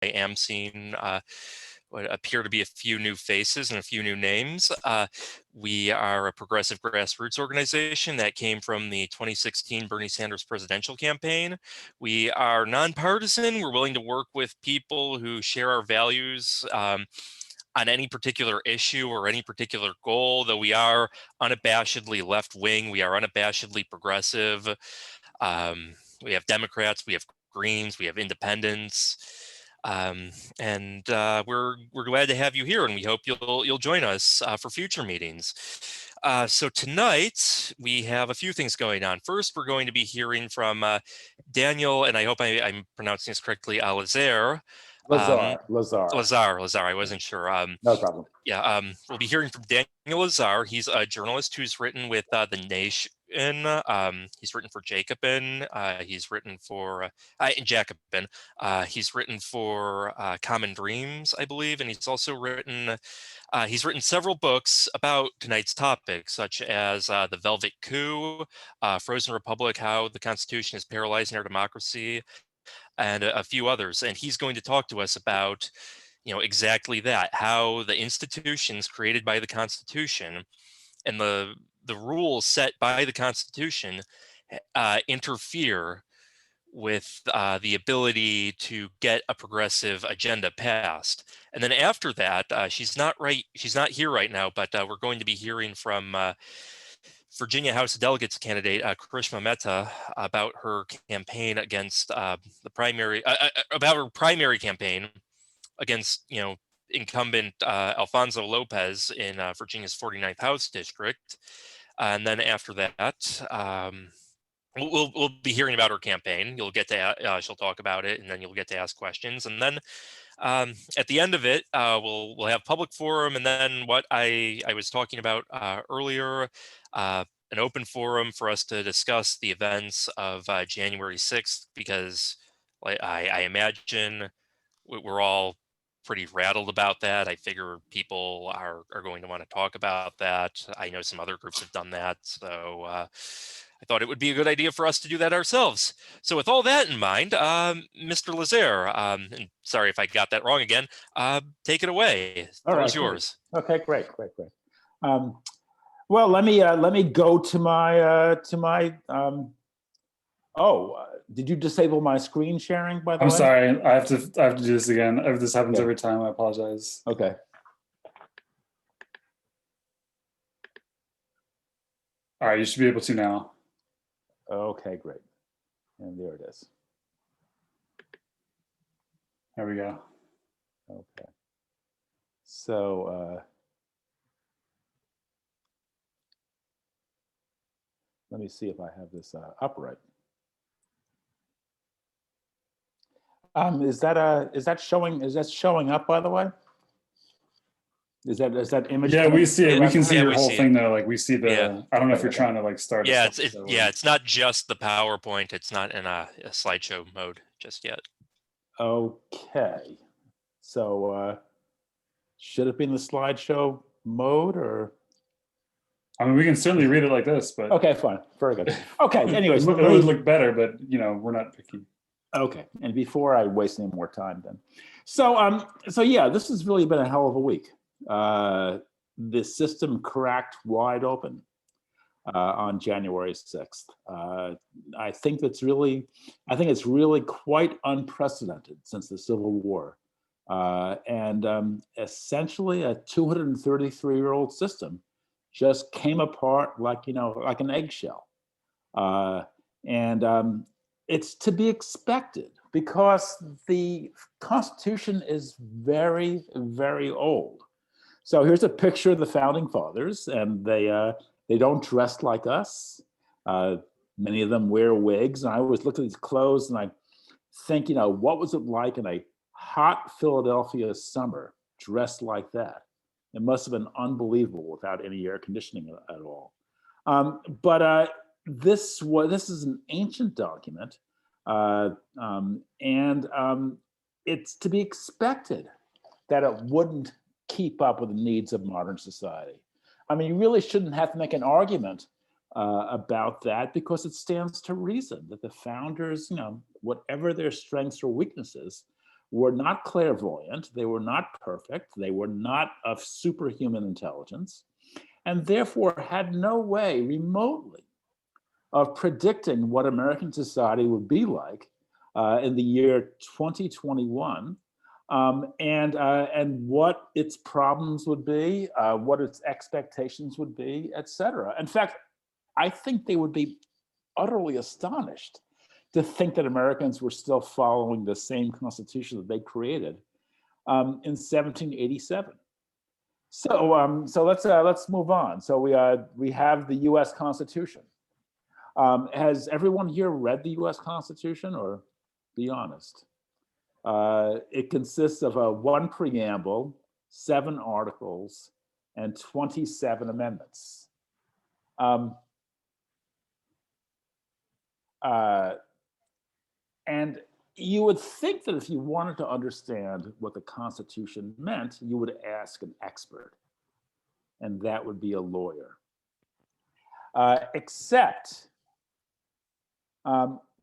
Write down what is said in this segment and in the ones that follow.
am seeing what appear to be a few new faces and a few new names. We are a progressive grassroots organization that came from the 2016 Bernie Sanders presidential campaign. We are nonpartisan. We're willing to work with people who share our values on any particular issue or any particular goal, though we are unabashedly left-wing. We are unabashedly progressive. We have Democrats, we have Greens, we have independents. We're glad to have you here, and we hope you'll join us for future meetings. So tonight we have a few things going on. First, we're going to be hearing from Daniel, and I hope I'm pronouncing this correctly, Lazare. Lazar. I wasn't sure. No problem. Yeah, we'll be hearing from Daniel Lazar. He's a journalist who's written with The Nation. He's written for Jacobin. He's written for Jacobin. He's written for Common Dreams, I believe, and he's also written. He's written several books about tonight's topic, such as The Velvet Coup, Frozen Republic: How the Constitution is Paralyzing Our Democracy, and a few others. And he's going to talk to us about, exactly that, how the institutions created by the Constitution and the rules set by the Constitution interfere with the ability to get a progressive agenda passed. And then after that, she's not here right now, but we're going to be hearing from Virginia House of Delegates candidate Karishma Mehta about her campaign against about her primary campaign against incumbent Alfonso Lopez in Virginia's 49th House district. And then after that, we'll be hearing about her campaign. You'll get to she'll talk about it, and then you'll get to ask questions. And then at the end of it, we'll have public forum, and then what I was talking about earlier, an open forum for us to discuss the events of January 6th, because I imagine we're all pretty rattled about that. I figure people are going to want to talk about that. I know some other groups have done that, so I thought it would be a good idea for us to do that ourselves. So with all that in mind, Mr. Lazare, and sorry if I got that wrong again, take it away. The floor is yours. Okay, great. Well, let me go to my did you disable my screen sharing, by the way? I'm sorry, I have to do this again. This happens every time. I apologize. Okay. All right, you should be able to now. Okay, great. And there it is. There we go. Okay. So let me see if I have this upright. Is that showing up, by the way? Is that image? Yeah, we see it. We can see your whole thing it. though. Like we see the. Yeah. I don't know if you're trying to start. Yeah, it's not just the PowerPoint. It's not in a slideshow mode just yet. Okay, so should it be in the slideshow mode, or? I mean, we can certainly read it like this, but. Okay, fine, very good. Okay, anyways, it would look better, but we're not picky. Okay, and before I waste any more time, then, so yeah, this has really been a hell of a week. The system cracked wide open on January 6th. I think it's really quite unprecedented since the Civil War, and essentially a 233-year-old system just came apart like an eggshell, and it's to be expected because the Constitution is very, very old. So here's a picture of the founding fathers, and they don't dress like us. Many of them wear wigs, and I always look at these clothes and I think, what was it like in a hot Philadelphia summer dressed like that? It must have been unbelievable without any air conditioning at all. But this is an ancient document, and it's to be expected that it wouldn't keep up with the needs of modern society. I mean, you really shouldn't have to make an argument about that, because it stands to reason that the founders, whatever their strengths or weaknesses, were not clairvoyant, they were not perfect, they were not of superhuman intelligence, and therefore had no way remotely of predicting what American society would be like in the year 2021, and what its problems would be, what its expectations would be, et cetera. In fact, I think they would be utterly astonished to think that Americans were still following the same constitution that they created in 1787. So let's move on. So we have the U.S. Constitution. Has everyone here read the U.S. Constitution, or be honest? It consists of one preamble, 7 articles, and 27 amendments. And you would think that if you wanted to understand what the Constitution meant, you would ask an expert, and that would be a lawyer. Except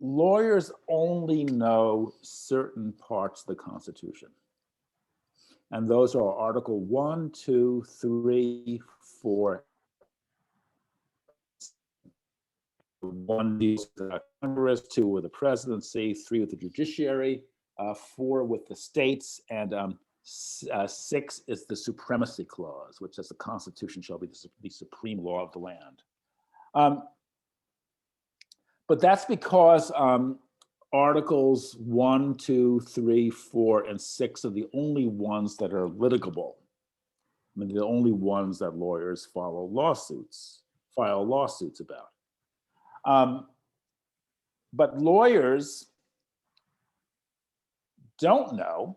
lawyers only know certain parts of the Constitution. And those are Article 1, 2, 3, 4. 1 deals with Congress, 2 with the presidency, 3 with the judiciary, 4 with the states, and 6 is the supremacy clause, which says the Constitution shall be the supreme law of the land. But that's because Articles 1, 2, 3, 4, and 6 are the only ones that are litigable. I mean, the only ones that lawyers file lawsuits about. But lawyers don't know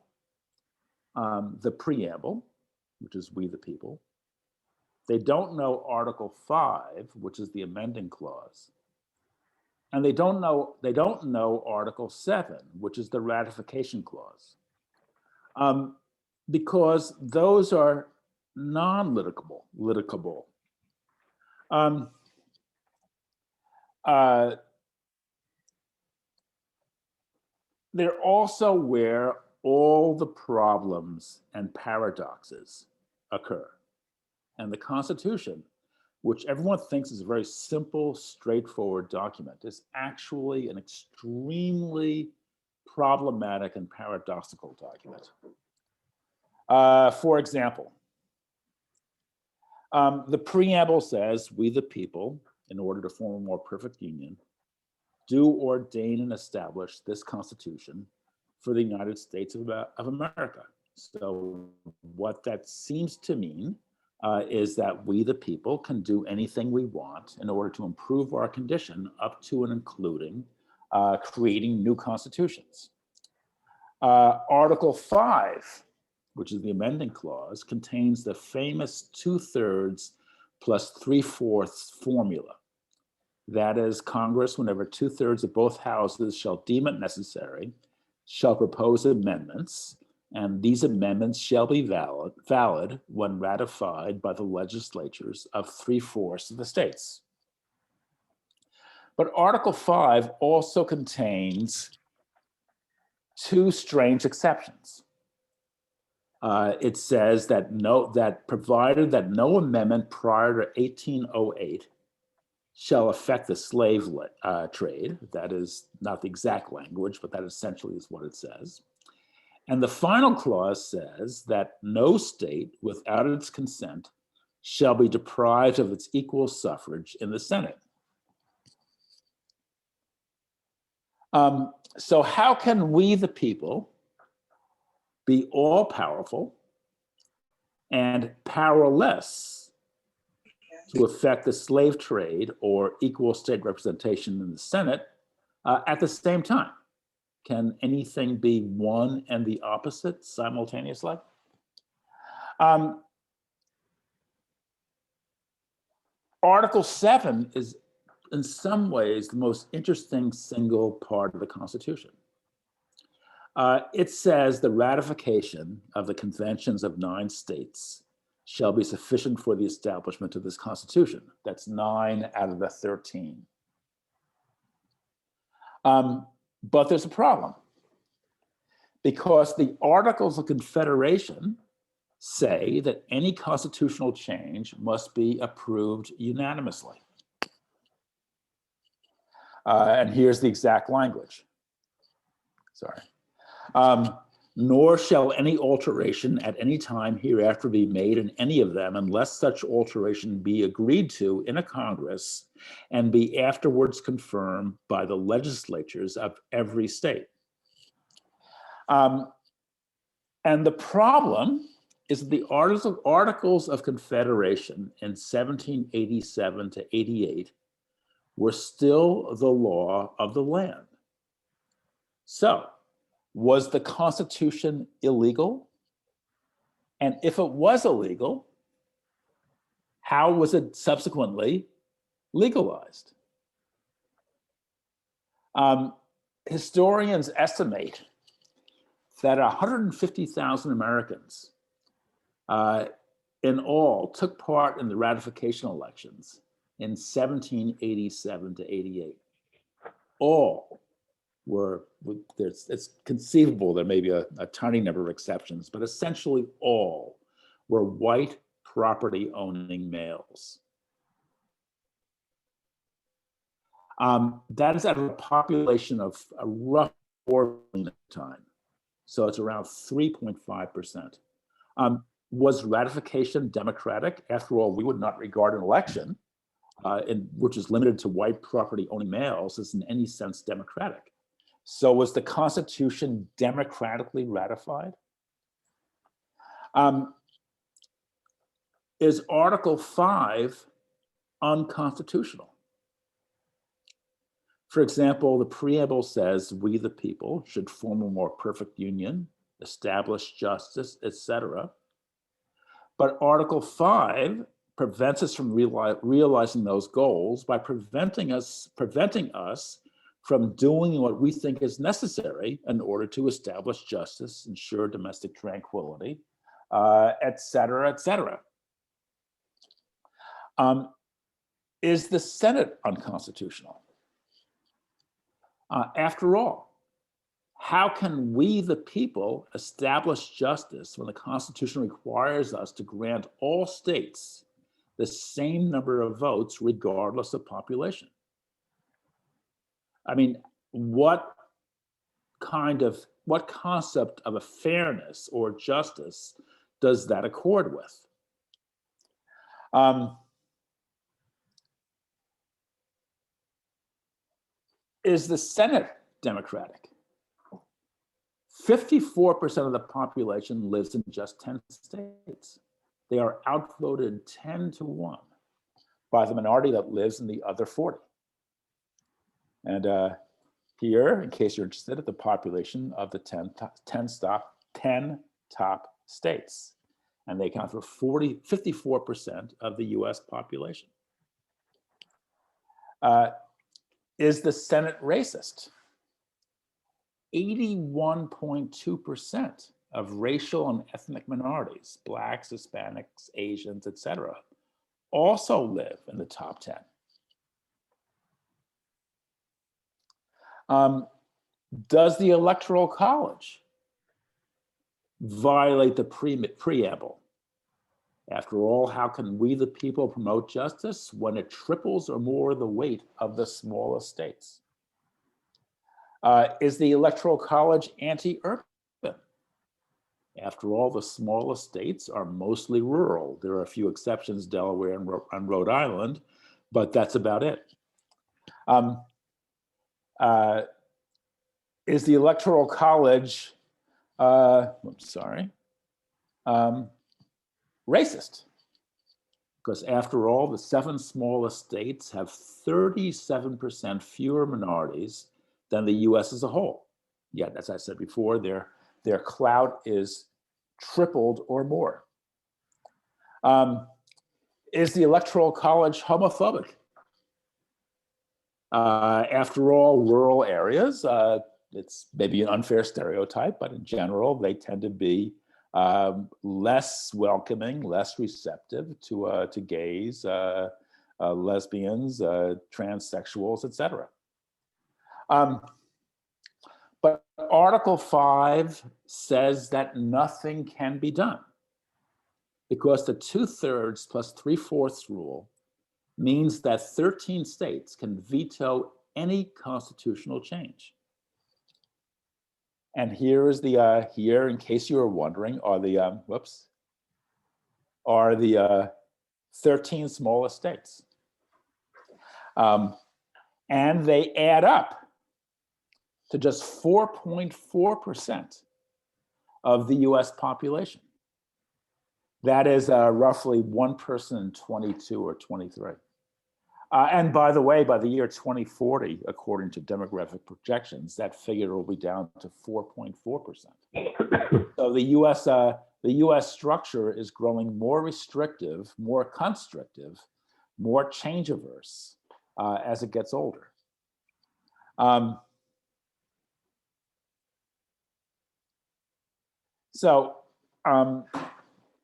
the preamble, which is we the people. They don't know Article 5, which is the amending clause. And they don't know Article 7, which is the ratification clause. Because those are non-litigable. They're also where all the problems and paradoxes occur. And the Constitution, which everyone thinks is a very simple, straightforward document, is actually an extremely problematic and paradoxical document. For example, the preamble says, we the people, in order to form a more perfect union, do ordain and establish this Constitution for the United States of America. So what that seems to mean is that we the people can do anything we want in order to improve our condition up to and including creating new constitutions. Article 5, which is the amending clause, contains the famous 2/3 plus 3/4 formula. That is, Congress, whenever 2/3 of both houses shall deem it necessary, shall propose amendments, and these amendments shall be valid when ratified by the legislatures of 3/4 of the states. But Article 5 also contains 2 strange exceptions. It says that provided that no amendment prior to 1808 shall affect the slave trade. That is not the exact language, but that essentially is what it says. And the final clause says that no state, without its consent, shall be deprived of its equal suffrage in the Senate. So how can we, the people, be all powerful and powerless to affect the slave trade or equal state representation in the Senate at the same time? Can anything be one and the opposite simultaneously? Article 7 is in some ways the most interesting single part of the Constitution. It says the ratification of the conventions of 9 states shall be sufficient for the establishment of this Constitution. That's 9 out of the 13. But there's a problem, because the Articles of Confederation say that any constitutional change must be approved unanimously. And here's the exact language. Sorry. Nor shall any alteration at any time hereafter be made in any of them unless such alteration be agreed to in a Congress and be afterwards confirmed by the legislatures of every state. And the problem is the Articles of Confederation in 1787 to 88 were still the law of the land. So, was the Constitution illegal? And if it was illegal, how was it subsequently legalized? Historians estimate that 150,000 Americans in all took part in the ratification elections in 1787 to 88. All were, it's conceivable there may be a tiny number of exceptions, but essentially all were white property owning males. That is at a population of a rough 4 million at the time. So it's around 3.5%. Was ratification democratic? After all, we would not regard an election, which is limited to white property owning males, as in any sense democratic. So was the Constitution democratically ratified? Is Article 5 unconstitutional? For example, the preamble says, we the people should form a more perfect union, establish justice, etc. But Article 5 prevents us from realizing those goals by preventing us from doing what we think is necessary in order to establish justice, ensure domestic tranquility, et cetera, et cetera. Is the Senate unconstitutional? After all, how can we, the people, establish justice when the Constitution requires us to grant all states the same number of votes regardless of population? I mean, what concept of a fairness or justice does that accord with? Is the Senate democratic? 54% of the population lives in just 10 states. They are outvoted 10-1 by the minority that lives in the other 40. And here, in case you're interested, the population of the 10 top states. And they account for 54% of the US population. Is the Senate racist? 81.2% of racial and ethnic minorities, Blacks, Hispanics, Asians, etc., also live in the top 10. Does the Electoral College violate the preamble? After all, how can we, the people, promote justice when it triples or more the weight of the smallest states? Is the Electoral College anti-urban? After all, the smallest states are mostly rural. There are a few exceptions, Delaware and Rhode Island, but that's about it. Is the Electoral College, racist? Because after all, the 7 smallest states have 37% fewer minorities than the US as a whole. Yet, as I said before, their clout is tripled or more. Is the Electoral College homophobic? After all, rural areas, it's maybe an unfair stereotype, but in general, they tend to be less welcoming, less receptive to gays, lesbians, transsexuals, etc. But Article 5 says that nothing can be done because the 2/3 plus 3/4 rule means that 13 states can veto any constitutional change. And here is the, here, in case you were wondering, are the, 13 smallest states. And they add up to just 4.4% of the US population. That is roughly 1 person in 22 or 23. And by the way, by the year 2040, according to demographic projections, that figure will be down to 4.4%. So the US structure is growing more restrictive, more constrictive, more change averse as it gets older.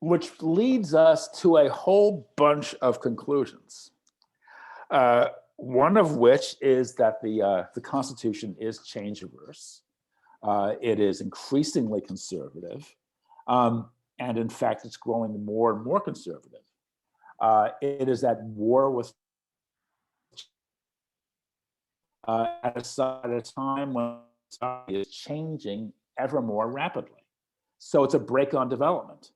Which leads us to a whole bunch of conclusions. One of which is that the Constitution is change averse. It is increasingly conservative. And in fact, it's growing more and more conservative. It is at war with at a time when society is changing ever more rapidly. So it's a brake on development.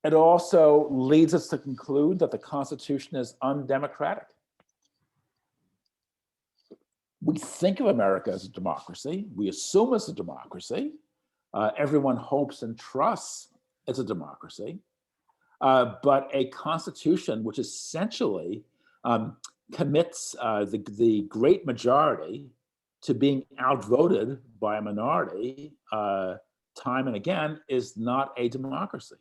It also leads us to conclude that the Constitution is undemocratic. We think of America as a democracy. We assume it's a democracy. Everyone hopes and trusts it's a democracy. But a constitution which essentially commits the great majority to being outvoted by a minority time and again is not a democracy.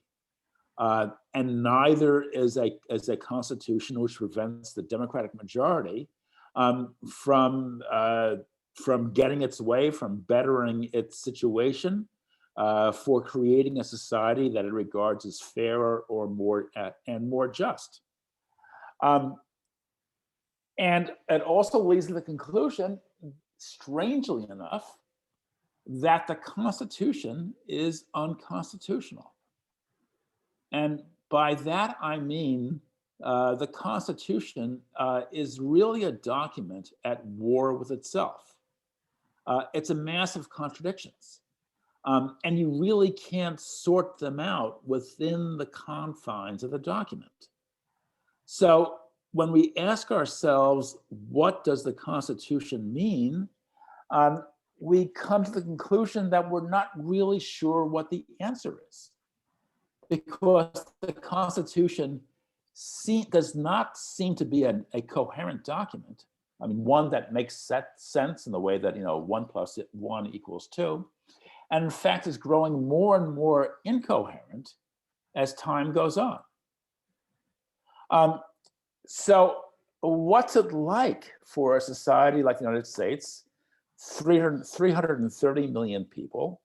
And neither is a constitution which prevents the Democratic majority from getting its way, from bettering its situation, for creating a society that it regards as fairer or more just. And it also leads to the conclusion, strangely enough, that the Constitution is unconstitutional. And by that, I mean the Constitution is really a document at war with itself. It's a mass of contradictions. And you really can't sort them out within the confines of the document. So when we ask ourselves, what does the Constitution mean? We come to the conclusion that we're not really sure what the answer is, because the Constitution does not seem to be a coherent document. I mean, one that makes sense in the way that 1 + 1 = 2, and in fact is growing more and more incoherent as time goes on. So what's it like for a society like the United States, 330 million people,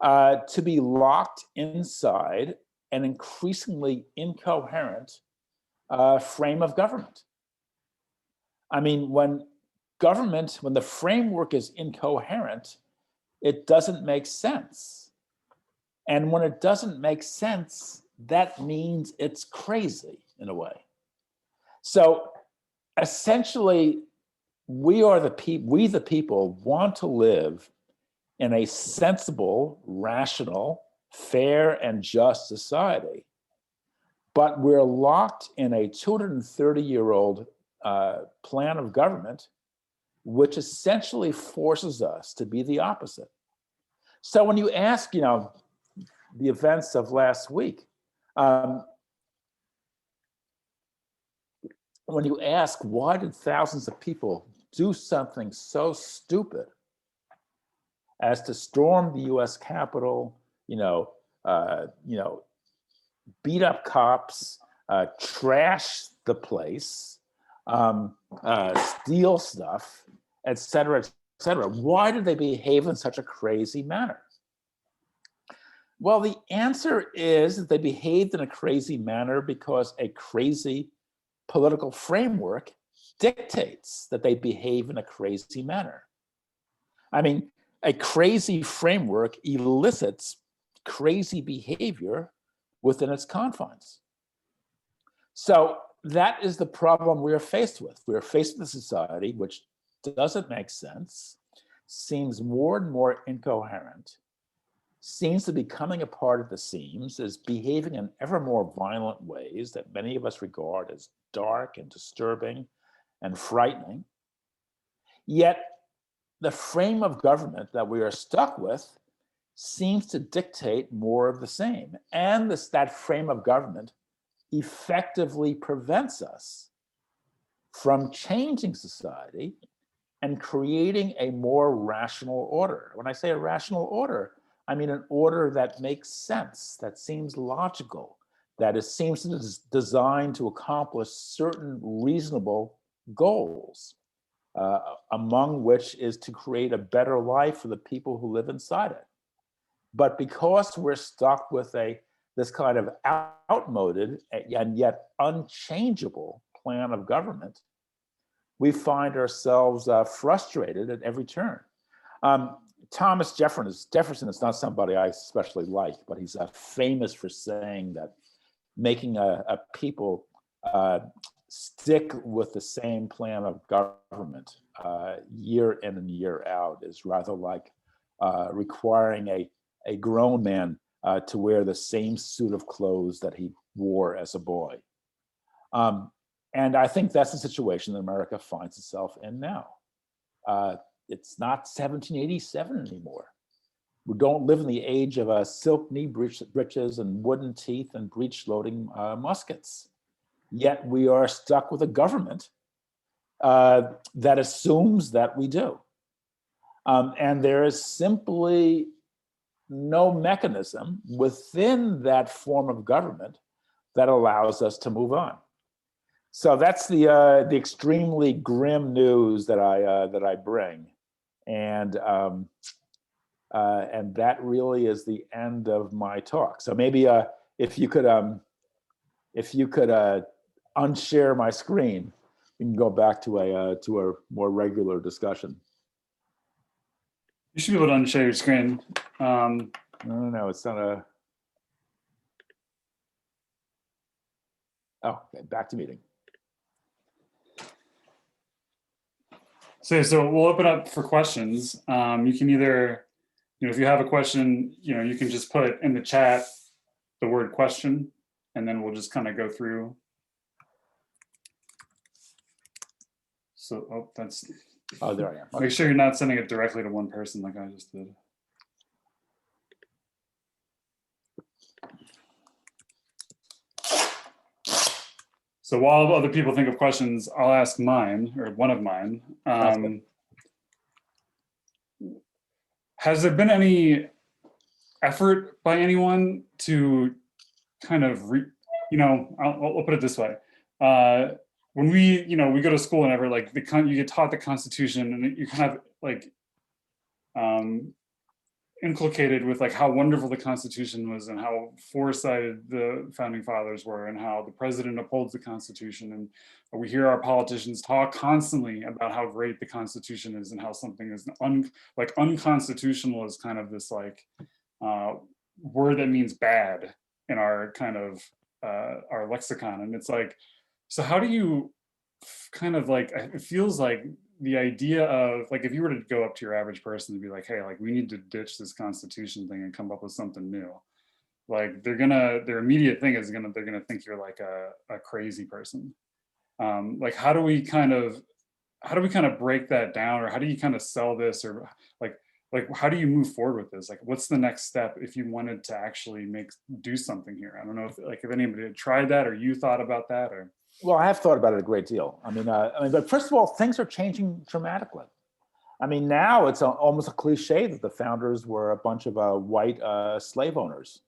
to be locked inside an increasingly incoherent frame of government? I mean, when the framework is incoherent, it doesn't make sense. And when it doesn't make sense, that means it's crazy in a way. So essentially, we the people want to live in a sensible, rational, fair, and just society. But we're locked in a 230-year-old plan of government, which essentially forces us to be the opposite. So when you ask, the events of last week, when you ask, why did thousands of people do something so stupid as to storm the U.S. Capitol, beat up cops, trash the place, steal stuff, et cetera, et cetera. Why did they behave in such a crazy manner? Well, the answer is that they behaved in a crazy manner because a crazy political framework dictates that they behave in a crazy manner. I mean, a crazy framework elicits crazy behavior within its confines. So that is the problem we are faced with. We are faced with a society which doesn't make sense, seems more and more incoherent, seems to be coming apart at the seams, is behaving in ever more violent ways that many of us regard as dark and disturbing and frightening. Yet the frame of government that we are stuck with seems to dictate more of the same. And that frame of government effectively prevents us from changing society and creating a more rational order. When I say a rational order, I mean an order that makes sense, that seems logical, that seems to be designed to accomplish certain reasonable goals, among which is to create a better life for the people who live inside it. But because we're stuck with this kind of outmoded and yet unchangeable plan of government, we find ourselves frustrated at every turn. Thomas Jefferson is not somebody I especially like, but he's famous for saying that making a people stick with the same plan of government year in and year out is rather like requiring a grown man to wear the same suit of clothes that he wore as a boy. And I think that's the situation that America finds itself in now. It's not 1787 anymore. We don't live in the age of silk knee breeches and wooden teeth and breech-loading muskets. Yet we are stuck with a government that assumes that we do. And there is simply no mechanism within that form of government that allows us to move on. So that's the extremely grim news that I bring, and that really is the end of my talk. So maybe if you could unshare my screen, we can go back to a more regular discussion. You should be able to unshare your screen. No, it's not a. Oh, okay, back to meeting. So we'll open up for questions. You can either, if you have a question, you can just put in the chat the word question, and then we'll just kind of go through. So, that's. Oh, there I am. Okay. Make sure you're not sending it directly to one person like I just did. So while other people think of questions, I'll ask mine, or one of mine. Has there been any effort by anyone to kind of, I'll put it this way. When we go to school and ever, like, you get taught the Constitution, and you kind of like inculcated with like how wonderful the Constitution was and how foresighted the founding fathers were and how the president upholds the Constitution, and we hear our politicians talk constantly about how great the Constitution is and how something is unconstitutional is kind of this like word that means bad in our kind of our lexicon. And it's like, so how do you kind of like, it feels like the idea of like, if you were to go up to your average person and be like, hey, like we need to ditch this Constitution thing and come up with something new, like their immediate thing is they're gonna think you're like a crazy person. Like how do we kind of break that down, or how do you kind of sell this, or like how do you move forward with this? Like what's the next step if you wanted to actually do something here? I don't know if anybody had tried that, or you thought about that, or. Well, I have thought about it a great deal. I mean, but first of all, things are changing dramatically. I mean, now it's almost a cliche that the founders were a bunch of white slave owners.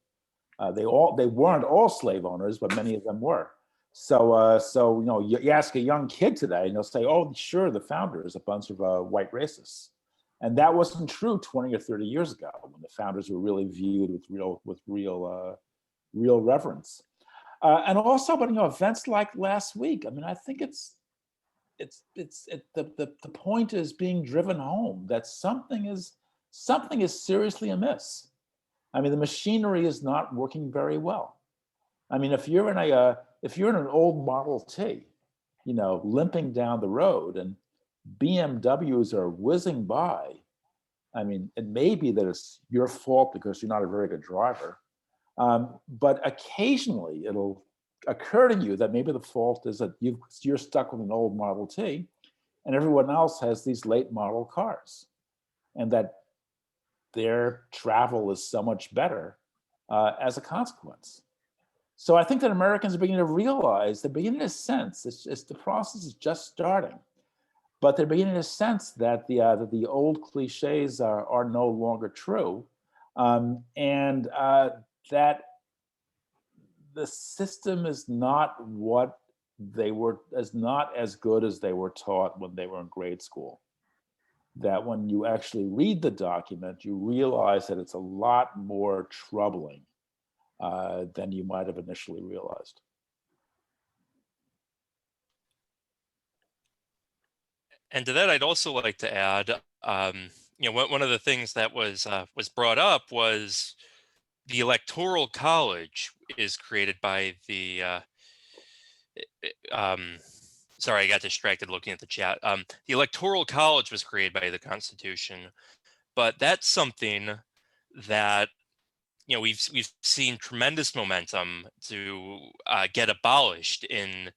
They weren't all slave owners, but many of them were. So you ask a young kid today, and they'll say, "Oh, sure, the founders, a bunch of white racists," and that wasn't true 20 or 30 years ago, when the founders were really viewed with real reverence. And also, but events like last week. I mean, I think the point is being driven home that something is something is seriously amiss. I mean, the machinery is not working very well. I mean, if you're in an old Model T, you know, limping down the road and BMWs are whizzing by, I mean, it may be that it's your fault because you're not a very good driver. But occasionally it'll occur to you that maybe the fault is that you're stuck with an old Model T and everyone else has these late model cars, and that their travel is so much better as a consequence. So I think that Americans are beginning to realize, they're beginning to sense, it's the process is just starting, but they're beginning to sense that the old cliches are no longer true, and that the system is not not as good as they were taught when they were in grade school. That when you actually read the document, you realize that it's a lot more troubling than you might have initially realized. And to that, I'd also like to add, one of the things that was brought up was the Electoral College is created by the. Sorry, I got distracted looking at the chat. The Electoral College was created by the Constitution, but that's something that we've seen tremendous momentum to get abolished in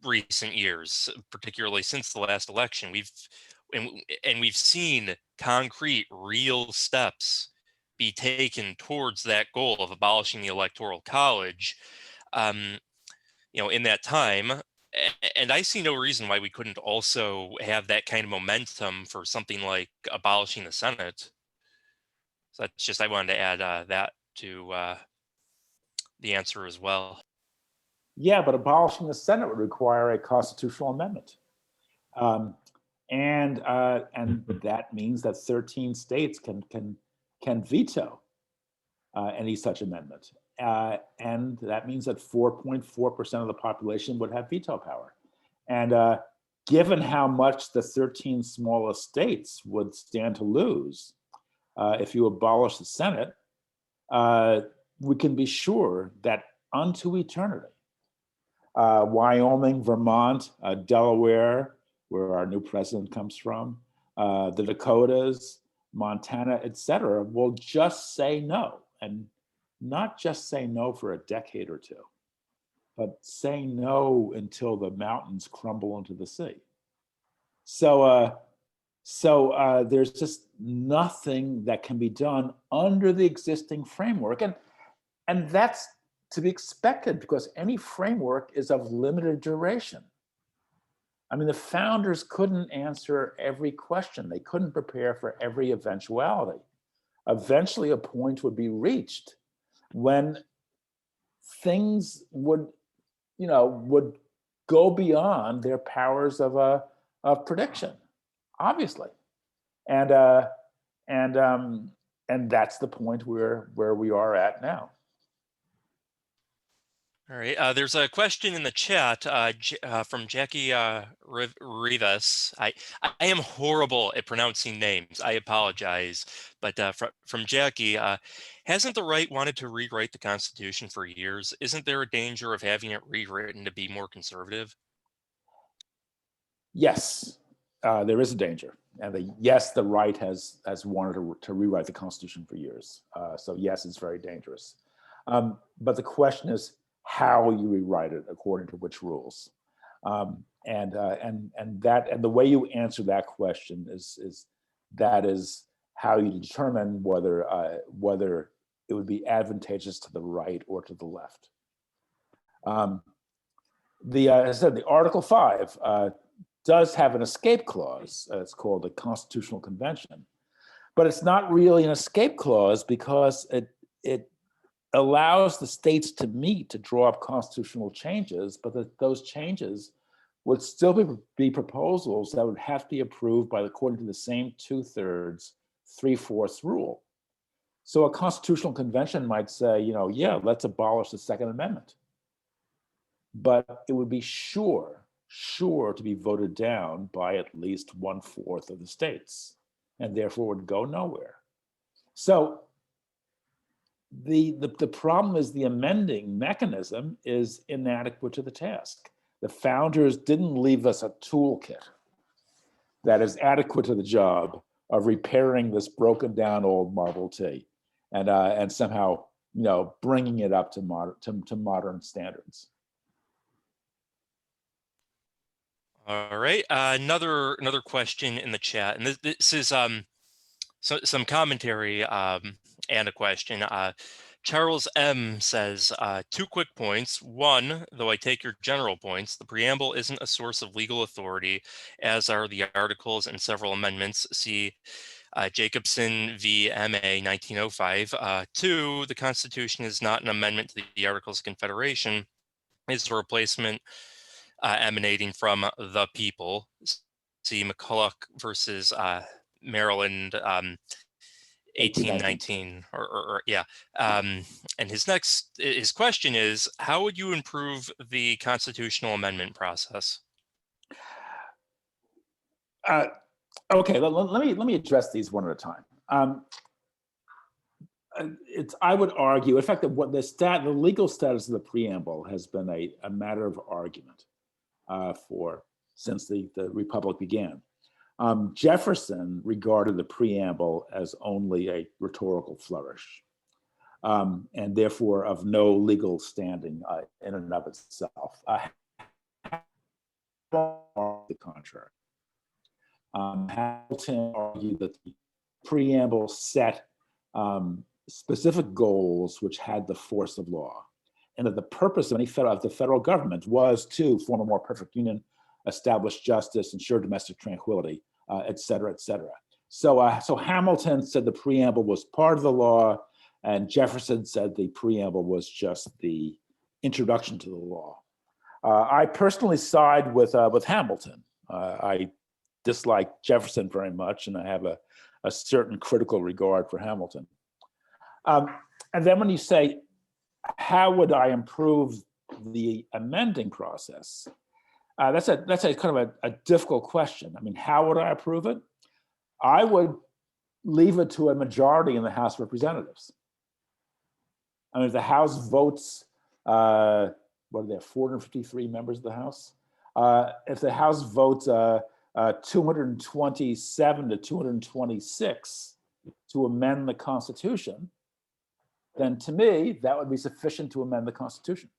recent years, particularly since the last election. We've seen concrete, real steps be taken towards that goal of abolishing the Electoral College. In that time, and I see no reason why we couldn't also have that kind of momentum for something like abolishing the Senate. So that's just, I wanted to add that to the answer as well. Yeah, but abolishing the Senate would require a constitutional amendment. And that means that 13 states can veto any such amendment. And that means that 4.4% of the population would have veto power. And given how much the 13 smallest states would stand to lose if you abolish the Senate, we can be sure that unto eternity, Wyoming, Vermont, Delaware, where our new president comes from, the Dakotas, Montana, et cetera, will just say no. And not just say no for a decade or two, but say no until the mountains crumble into the sea. So there's just nothing that can be done under the existing framework. And that's to be expected because any framework is of limited duration. I mean, the founders couldn't answer every question. They couldn't prepare for every eventuality. Eventually a point would be reached when things would go beyond their powers of prediction, obviously. And that's the point where we are at now. All right. There's a question in the chat from Jackie Rivas. I am horrible at pronouncing names. I apologize. But from Jackie, hasn't the right wanted to rewrite the Constitution for years? Isn't there a danger of having it rewritten to be more conservative? Yes, there is a danger. And yes, the right has wanted to rewrite the Constitution for years. So yes, it's very dangerous. But the question is, how you rewrite it according to which rules, and the way you answer that question is how you determine whether it would be advantageous to the right or to the left. As I said, the Article 5 does have an escape clause. It's called the Constitutional Convention, but it's not really an escape clause because it allows the states to meet to draw up constitutional changes, but that those changes would still be proposals that would have to be approved by according to the same 2/3, 3/4 rule. So a constitutional convention might say, yeah, let's abolish the Second Amendment, but it would be sure to be voted down by at least 1/4 of the states. and therefore would go nowhere. So the problem is the amending mechanism is inadequate to the task. The founders didn't leave us a toolkit that is adequate to the job of repairing this broken down old Model T and somehow, you know, bringing it up to modern standards. All right, another question in the chat, and this is some commentary and a question. Charles M says, 2 quick points. One, though I take your general points, the preamble isn't a source of legal authority, as are the articles and several amendments. See Jacobson v. MA 1905. 2, the Constitution is not an amendment to the Articles of Confederation. It's a replacement emanating from the people. See McCulloch versus Maryland 1819 or yeah. And his question is, how would you improve the constitutional amendment process? Okay, let me address these one at a time. I would argue, in fact, that what the legal status of the preamble has been a matter of argument since the Republic began. Jefferson regarded the preamble as only a rhetorical flourish, and therefore of no legal standing in and of itself. The contrary. Hamilton argued that the preamble set specific goals which had the force of law, and that the purpose of the federal government was to form a more perfect union, establish justice, ensure domestic tranquility, et cetera, et cetera. So Hamilton said the preamble was part of the law, and Jefferson said the preamble was just the introduction to the law. I personally side with Hamilton. I dislike Jefferson very much, and I have a certain critical regard for Hamilton. And then when you say, how would I improve the amending process? That's a kind of a difficult question. I mean, how would I improve it? I would leave it to a majority in the House of Representatives. I mean, if the House votes, what are there, 453 members of the House? If the House votes 227 to 226 to amend the Constitution, then to me, that would be sufficient to amend the Constitution.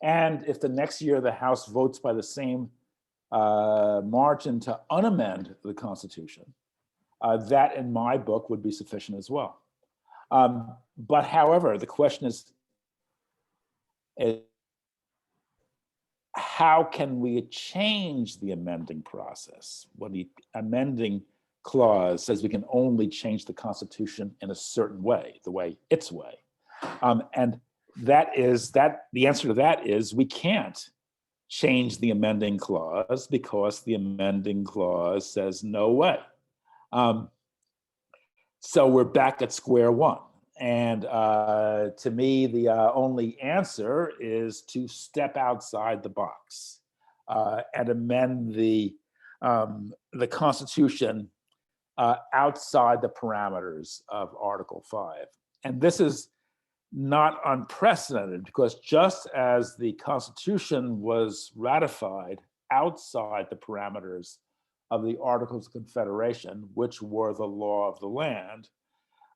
And if the next year the House votes by the same margin to unamend the Constitution, that in my book would be sufficient as well. But however, the question is how can we change the amending process? When the amending clause says we can only change the Constitution in a certain way, its way. And the answer to that is we can't change the amending clause because the amending clause says no way. So we're back at square one. And to me, the only answer is to step outside the box and amend the Constitution outside the parameters of Article 5. And this is not unprecedented because just as the Constitution was ratified outside the parameters of the Articles of Confederation, which were the law of the land,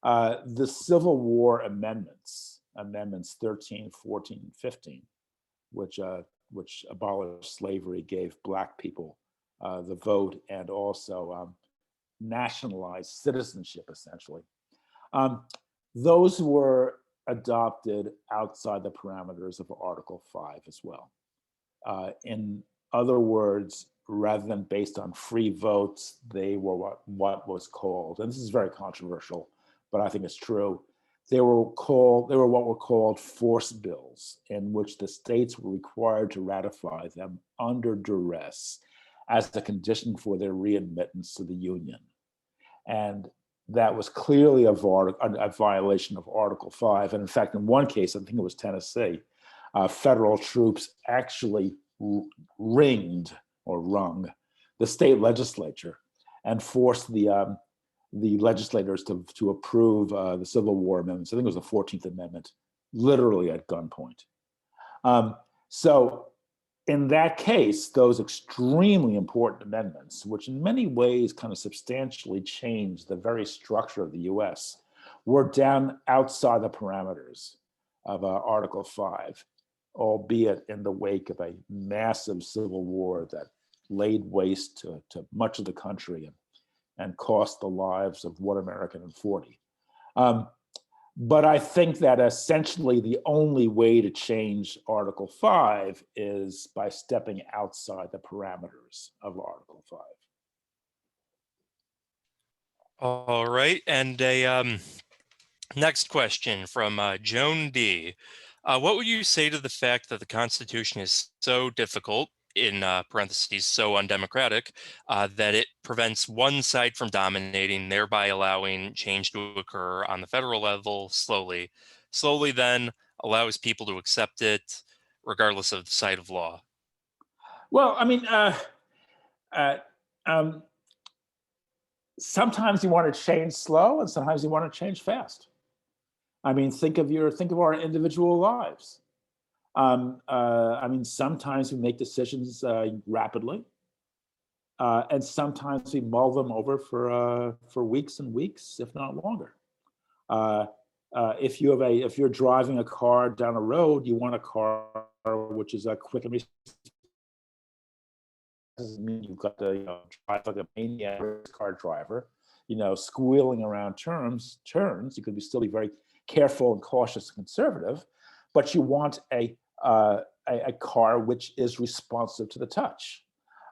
the Civil War amendments 13, 14, and 15, which abolished slavery, gave Black people the vote, and also nationalized citizenship, essentially. Those were adopted outside the parameters of Article 5 as well. In other words, rather than based on free votes, they were what was called, and this is very controversial, but I think it's true, they were what were called force bills, in which the states were required to ratify them under duress as the condition for their readmittance to the Union. And that was clearly a violation of Article 5. And in fact, in one case, I think it was Tennessee, federal troops actually rung the state legislature and forced the legislators to approve the Civil War amendments. I think it was the 14th Amendment, literally at gunpoint. So in that case, those extremely important amendments, which in many ways kind of substantially changed the very structure of the US, were down outside the parameters of Article 5, albeit in the wake of a massive civil war that laid waste to much of the country and cost the lives of 1 American in 40. But I think that essentially the only way to change Article 5 is by stepping outside the parameters of Article 5. All right, and a next question from Joan D. What would you say to the fact that the Constitution is so difficult, in parentheses, so undemocratic, that it prevents one side from dominating, thereby allowing change to occur on the federal level slowly? Slowly then allows people to accept it, regardless of the side of law. Well, I mean, sometimes you want to change slow, and sometimes you want to change fast. I mean, think of our individual lives. I mean, sometimes we make decisions rapidly, and sometimes we mull them over for weeks and weeks, if not longer. If you're driving a car down a road, you want a car which is quick and doesn't mean you've got to drive like a maniac car driver, squealing around turns. You could still be very careful and cautious and conservative, but you want a car which is responsive to the touch.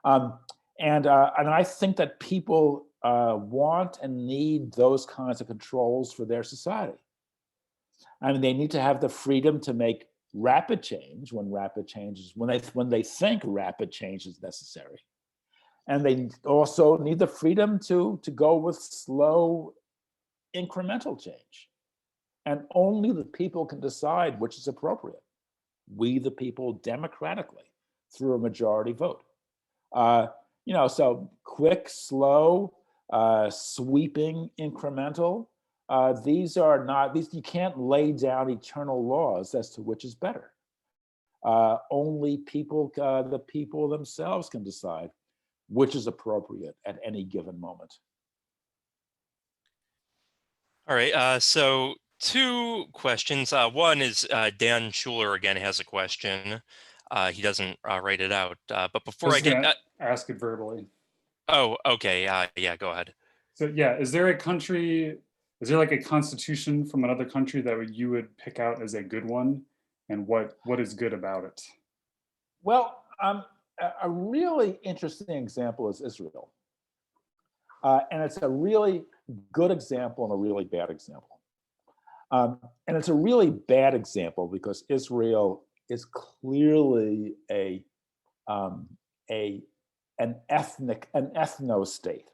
And I think that people want and need those kinds of controls for their society. I mean, they need to have the freedom to make rapid change when they think rapid change is necessary. And they also need the freedom to go with slow incremental change. And only the people can decide which is appropriate. We, the people, democratically, through a majority vote. So quick, slow, sweeping, incremental, these you can't lay down eternal laws as to which is better. Only the people themselves can decide which is appropriate at any given moment. All right, so 2 questions. One is Dan Schuler again has a question. He doesn't write it out, but before I get ask it verbally. Oh, okay. Yeah, go ahead. So yeah, is there like a constitution from another country that you would pick out as a good one, and what is good about it? Well, a really interesting example is Israel. And it's a really good example and a really bad example. And it's a really bad example because Israel is clearly an ethno state,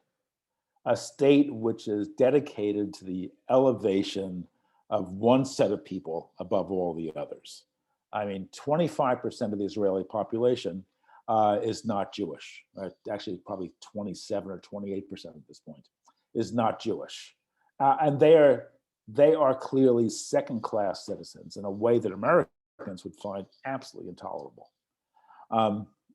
a state which is dedicated to the elevation of one set of people above all the others. I mean, 25% of the Israeli population is not Jewish. Right? Actually, probably 27 or 28% at this point is not Jewish. And they are clearly second-class citizens in a way that Americans would find absolutely intolerable.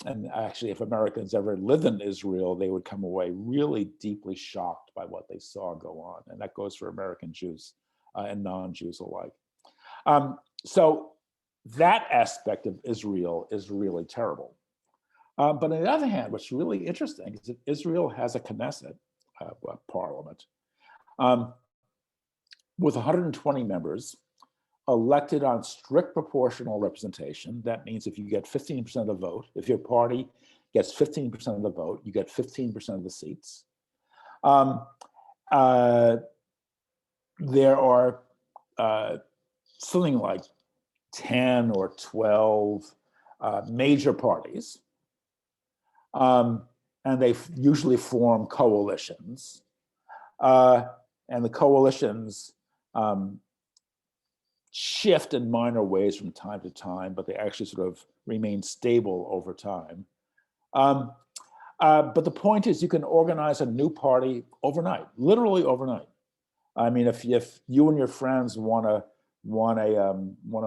And actually, if Americans ever lived in Israel, they would come away really deeply shocked by what they saw go on. And that goes for American Jews and non-Jews alike. So that aspect of Israel is really terrible. But on the other hand, what's really interesting is that Israel has a Knesset, parliament, with 120 members elected on strict proportional representation. That means if you get 15% of the vote, if your party gets 15% of the vote, you get 15% of the seats. There are something like 10 or 12 major parties. And they usually form coalitions. And the coalitions shift in minor ways from time to time, but they actually sort of remain stable over time. But the point is, you can organize a new party overnight, literally overnight. I mean, if you and your friends want to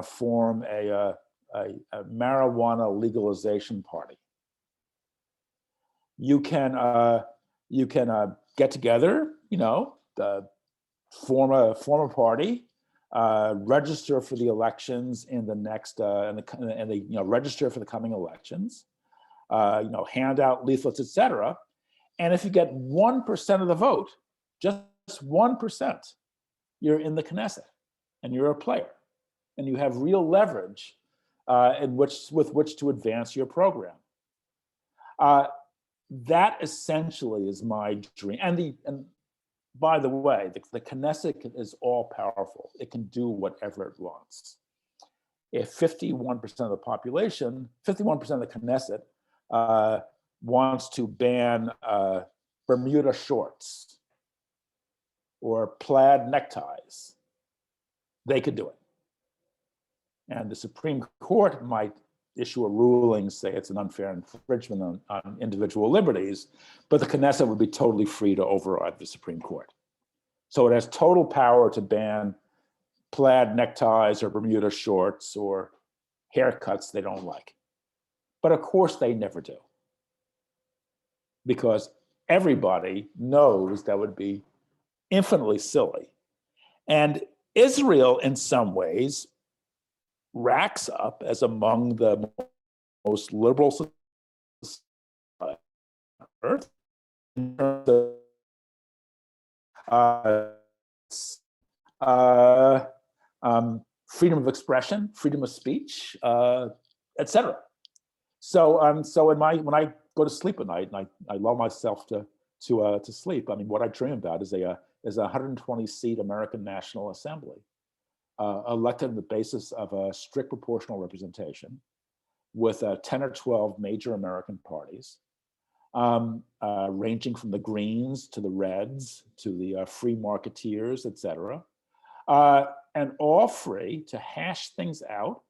form a marijuana legalization party, you can get together, form a party, register for the elections in the next register for the coming elections, hand out leaflets, etc. And if you get 1% of the vote, just 1%, you're in the Knesset and you're a player and you have real leverage with which to advance your program. That essentially is my dream. And by the way, the Knesset is all powerful. It can do whatever it wants. If 51% of the population, 51% of the Knesset wants to ban Bermuda shorts or plaid neckties, they could do it. And the Supreme Court might issue a ruling, say it's an unfair infringement on individual liberties, but the Knesset would be totally free to override the Supreme Court. So it has total power to ban plaid neckties or Bermuda shorts or haircuts they don't like. But of course they never do, because everybody knows that would be infinitely silly. And Israel, in some ways, racks up as among the most liberal societies on earth in terms of freedom of expression, freedom of speech, etc. So when I go to sleep at night and I lull myself to sleep, I mean, what I dream about is a 120-seat American National Assembly, elected on the basis of a strict proportional representation, with 10 or 12 major American parties, ranging from the Greens to the Reds to the free marketeers, et cetera, and all free to hash things out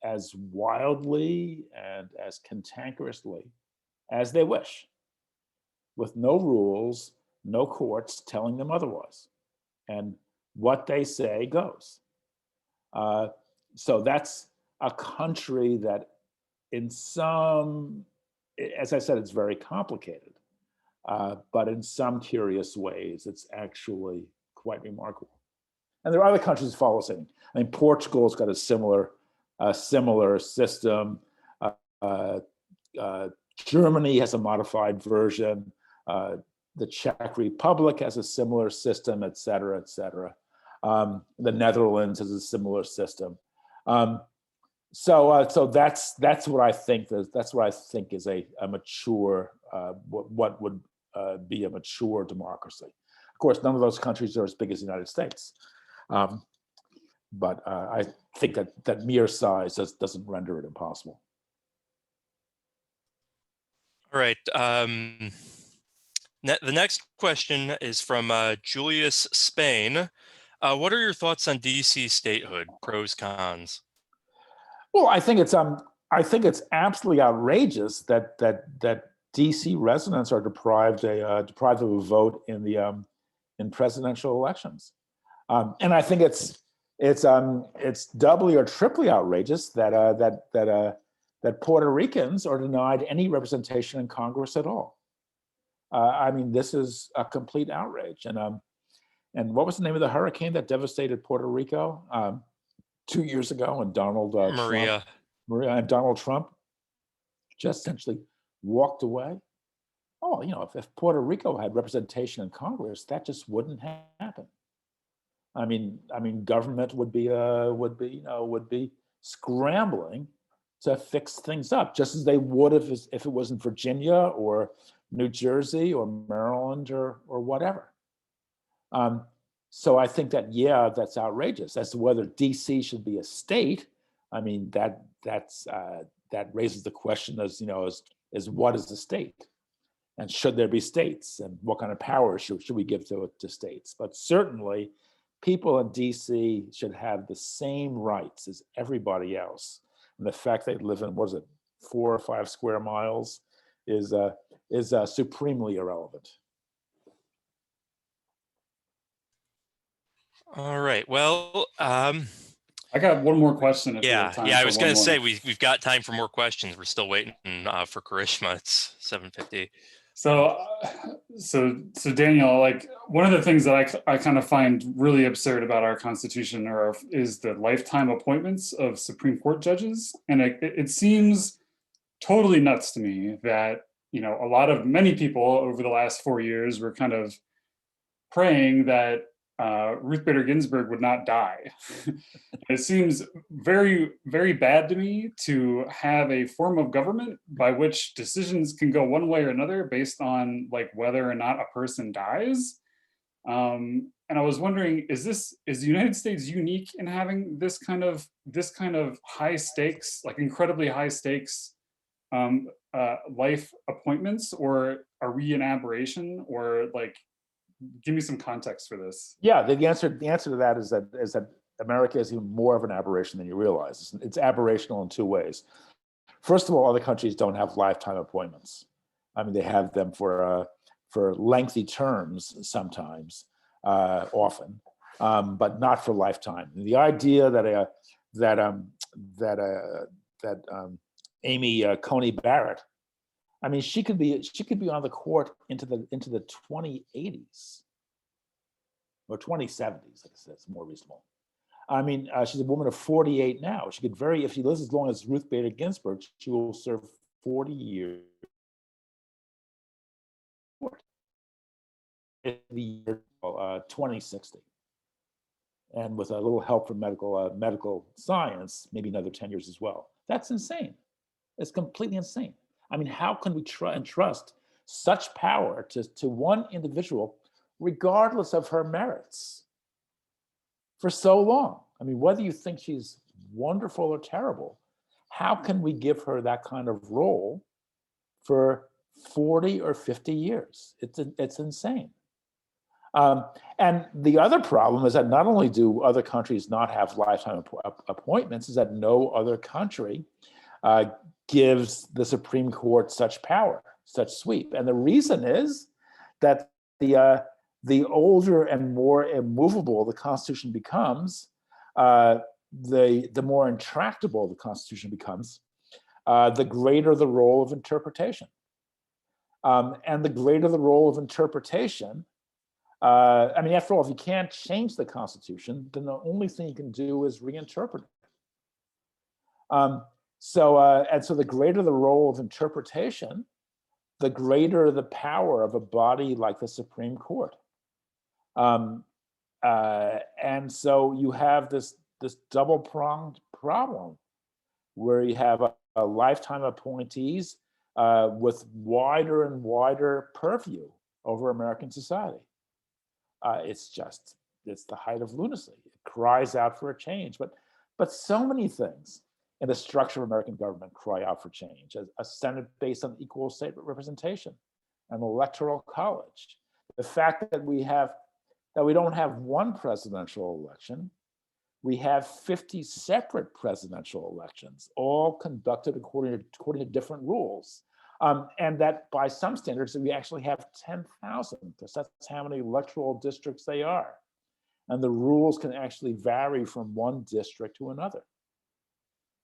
as wildly and as cantankerously as they wish, with no rules, no courts telling them otherwise. And what they say goes. So that's a country that in some, as I said, it's very complicated, but in some curious ways, it's actually quite remarkable. And there are other countries that follow the same. I mean, Portugal's got a similar system. Germany has a modified version. The Czech Republic has a similar system, et cetera, et cetera. The Netherlands has a similar system. So that's what I think. That's what I think is a mature, what would be a mature democracy. Of course, none of those countries are as big as the United States, but I think that mere size doesn't render it impossible. All right. The next question is from Julius Spain. What are your thoughts on DC statehood? Pros, cons? Well, I think it's absolutely outrageous that DC residents are deprived of a vote in presidential elections, and I think it's doubly or triply outrageous that Puerto Ricans are denied any representation in Congress at all. I mean, this is a complete outrage. And what was the name of the hurricane that devastated Puerto Rico 2 years ago? And Maria and Donald Trump just essentially walked away. Oh, if Puerto Rico had representation in Congress, that just wouldn't happen. I mean, government would be scrambling to fix things up, just as they would if it was in Virginia or New Jersey or Maryland or whatever. So I think that's outrageous. As to whether DC should be a state, I mean, that raises the question as what is the state, and should there be states, and what kind of powers should we give to states? But certainly, people in DC should have the same rights as everybody else. And the fact they live in 4 or 5 square miles is is supremely irrelevant. All right. Well, I got one more question if we have time yeah. I for was one going to more. say we've got time for more questions. We're still waiting for Karishma. It's 7:50. So Daniel, like one of the things that I kind of find really absurd about our Constitution is the lifetime appointments of Supreme Court judges, and it seems totally nuts to me that many people over the last 4 years were kind of praying that Ruth Bader Ginsburg would not die. It seems very, very bad to me to have a form of government by which decisions can go one way or another based on like whether or not a person dies. And I was wondering, is the United States unique in having this kind of high stakes, like incredibly high stakes life appointments, or are we an aberration, or like give me some context for this? Yeah, the answer to that is that America is even more of an aberration than you realize. It's aberrational in two ways. First of all, other countries don't have lifetime appointments. I mean, they have them for lengthy terms sometimes, often, but not for lifetime. The idea that Amy Coney Barrett, I mean, she could be on the court into the 2080s or 2070s. That's more reasonable. I mean, she's a woman of 48 now. She could if she lives as long as Ruth Bader Ginsburg, she will serve 40 years. In the year 2060, and with a little help from medical science, maybe another 10 years as well. That's insane. It's completely insane. I mean, how can we entrust such power to one individual, regardless of her merits, for so long? I mean, whether you think she's wonderful or terrible, how can we give her that kind of role for 40 or 50 years? It's insane. And the other problem is that not only do other countries not have lifetime appointments, is that no other country gives the Supreme Court such power, such sweep. And the reason is that the older and more immovable the Constitution becomes, the more intractable the Constitution becomes, the greater the role of interpretation. And the greater the role of interpretation, I mean, after all, if you can't change the Constitution, then the only thing you can do is reinterpret it. So the greater the role of interpretation, the greater the power of a body like the Supreme Court. And so you have this double-pronged problem where you have a lifetime appointees with wider and wider purview over American society. It's the height of lunacy. It cries out for a change. But so many things in the structure of American government cry out for change. A Senate based on equal state representation, an electoral college, the fact that we don't have one presidential election, we have 50 separate presidential elections, all conducted according to different rules. And that by some standards, we actually have 10,000, because that's how many electoral districts they are. And the rules can actually vary from one district to another.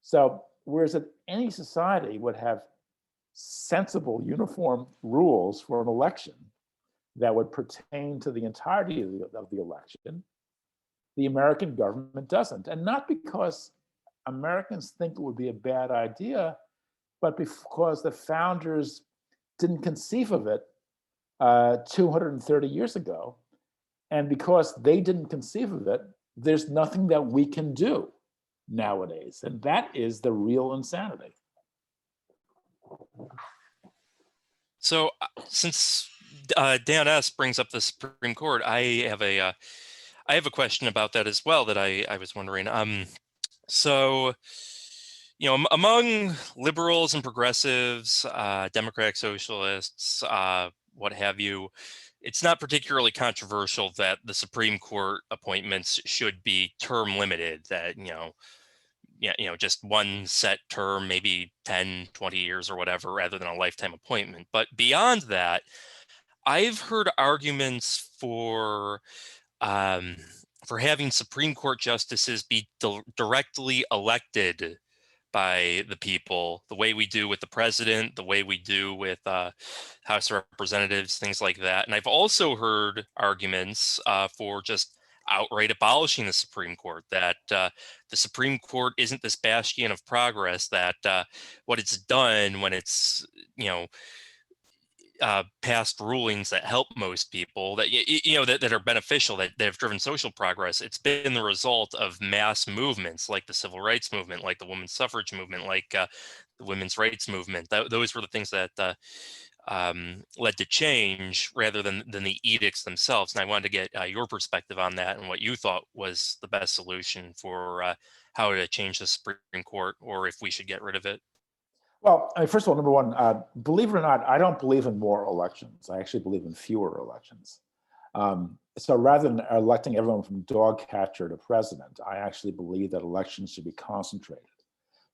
So whereas any society would have sensible, uniform rules for an election that would pertain to the entirety of the election, the American government doesn't. And not because Americans think it would be a bad idea, but because the founders didn't conceive of it 230 years ago. And because they didn't conceive of it, there's nothing that we can do nowadays. And that is the real insanity. So since Dan S. brings up the Supreme Court, I have a question about that as well that I was wondering. So, among liberals and progressives, democratic socialists, what have you, it's not particularly controversial that the Supreme Court appointments should be term limited, that, just one set term, maybe 10, 20 years or whatever, rather than a lifetime appointment. But beyond that, I've heard arguments for having Supreme Court justices be directly elected by the people, the way we do with the president, the way we do with House of Representatives, things like that. And I've also heard arguments for just outright abolishing the Supreme Court, that the Supreme Court isn't this bastion of progress, that what it's done when it's, past rulings that help most people, that that are beneficial, that have driven social progress. It's been the result of mass movements like the civil rights movement, like the women's suffrage movement, like the women's rights movement. Those were the things that led to change, rather than the edicts themselves. And I wanted to get your perspective on that and what you thought was the best solution for how to change the Supreme Court, or if we should get rid of it. Well, first of all, number one, believe it or not, I don't believe in more elections. I actually believe in fewer elections. So rather than electing everyone from dog catcher to president, I actually believe that elections should be concentrated,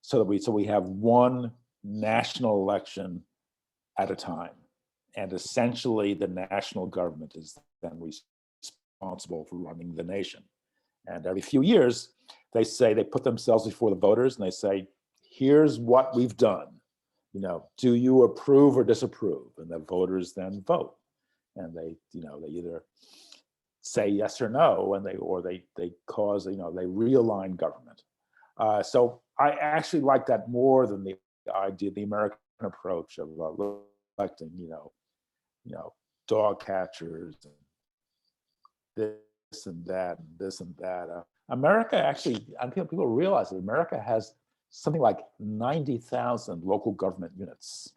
so that we have one national election at a time, and essentially the national government is then responsible for running the nation. And every few years, they put themselves before the voters and they say, here's what we've done. Do you approve or disapprove? And the voters then vote, and they either say yes or no, and they realign government. So I actually like that more than the idea, the American approach of electing, dog catchers and this and that and this and that. America actually, people realize that America has something like 90,000 local government units.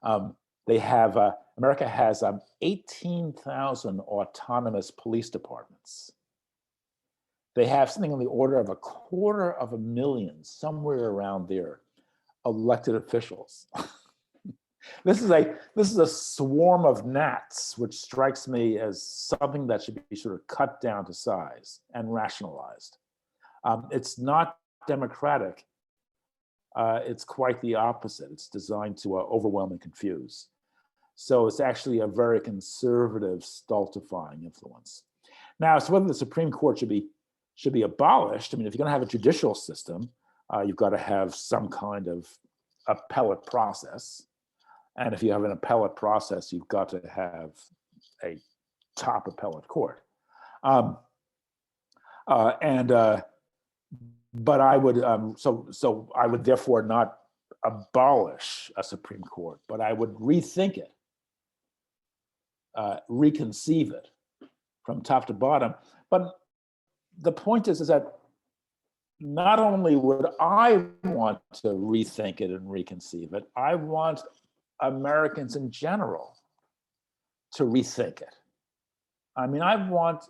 America has 18,000 autonomous police departments. They have something on the order of 250,000, somewhere around there, elected officials. This is a swarm of gnats, which strikes me as something that should be sort of cut down to size and rationalized. It's not democratic. It's quite the opposite. It's designed to overwhelm and confuse. So it's actually a very conservative, stultifying influence. Now, so whether the Supreme Court should be abolished, if you're going to have a judicial system, you've got to have some kind of appellate process. And if you have an appellate process, you've got to have a top appellate court. But I would, so I would therefore not abolish a Supreme Court, but I would rethink it, reconceive it from top to bottom. But the point is that not only would I want to rethink it and reconceive it, I want Americans in general to rethink it. I want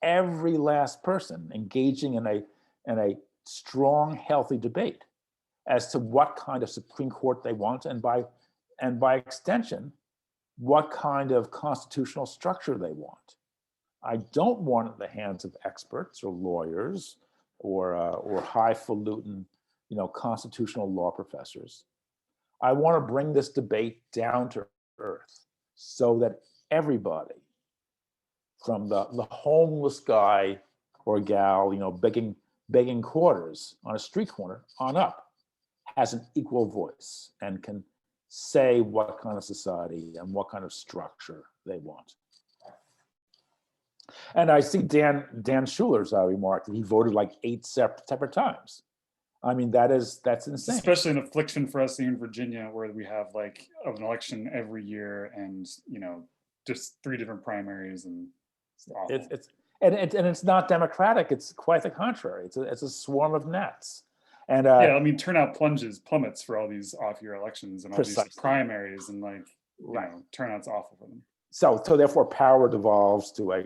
every last person engaging in a strong, healthy debate as to what kind of Supreme Court they want, and by extension, what kind of constitutional structure they want. I don't want it in the hands of experts or lawyers or highfalutin, constitutional law professors. I want to bring this debate down to earth so that everybody, from the homeless guy or gal, begging quarters on a street corner on up, has an equal voice and can say what kind of society and what kind of structure they want. And I see Dan Schuler's remark that he voted like 8 separate times. That's insane. Especially an affliction for us in Virginia, where we have like an election every year, and just 3 different primaries, and it's awful. And it's not democratic. It's quite the contrary. It's a swarm of gnats. And turnout plummets for all these off-year elections and all these primaries, and turnout's awful for them. So therefore, power devolves to a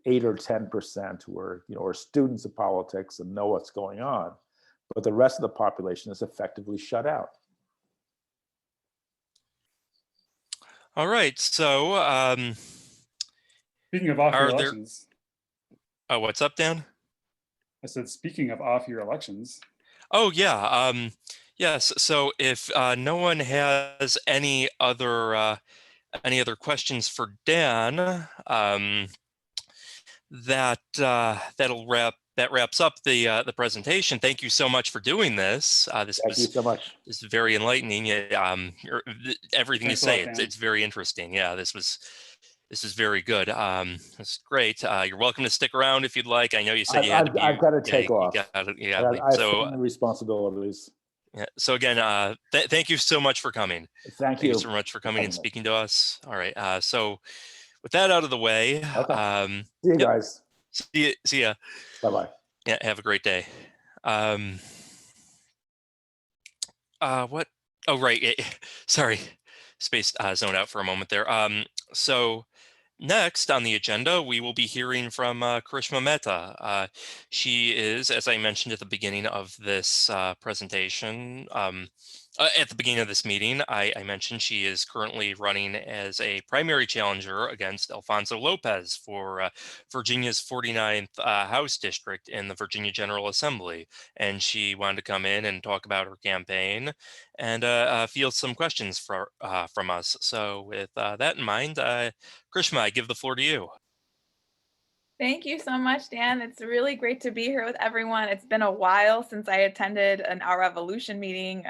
8 or 10% who are students of politics and know what's going on, but the rest of the population is effectively shut out. All right. So speaking of off-year elections. Oh, what's up, Dan? I said, speaking of off-year elections. Oh yeah. Yes. So if no one has any other questions for Dan, that wraps up the presentation. Thank you so much for doing this. Thank you so much. This is very enlightening. Yeah, everything you Thanks a lot, say, Dan. it's very interesting. Yeah, this is very good. That's great. You're welcome to stick around if you'd like. I know you said you had to be. I've got to Yeah, take you off. got to. I Yeah. have, I have So family responsibilities. yeah. So again, thank you so much for coming. Thank Thank you you so much for for coming and having me. speaking to us. All right. So with that out of the way, Okay. See you yep. guys. See ya. Bye-bye. Yeah. Have a great day. What? Oh, right. Sorry. Spaced zoned out for a moment there. So next on the agenda, we will be hearing from Karishma Mehta. She is, as I mentioned at the beginning of this presentation, at the beginning of this meeting, I mentioned she is currently running as a primary challenger against Alfonso Lopez for Virginia's 49th House District in the Virginia General Assembly. And she wanted to come in and talk about her campaign and field some questions from us. So with that in mind, Krishma, I give the floor to you. Thank you so much, Dan. It's really great to be here with everyone. It's been a while since I attended an Our Revolution meeting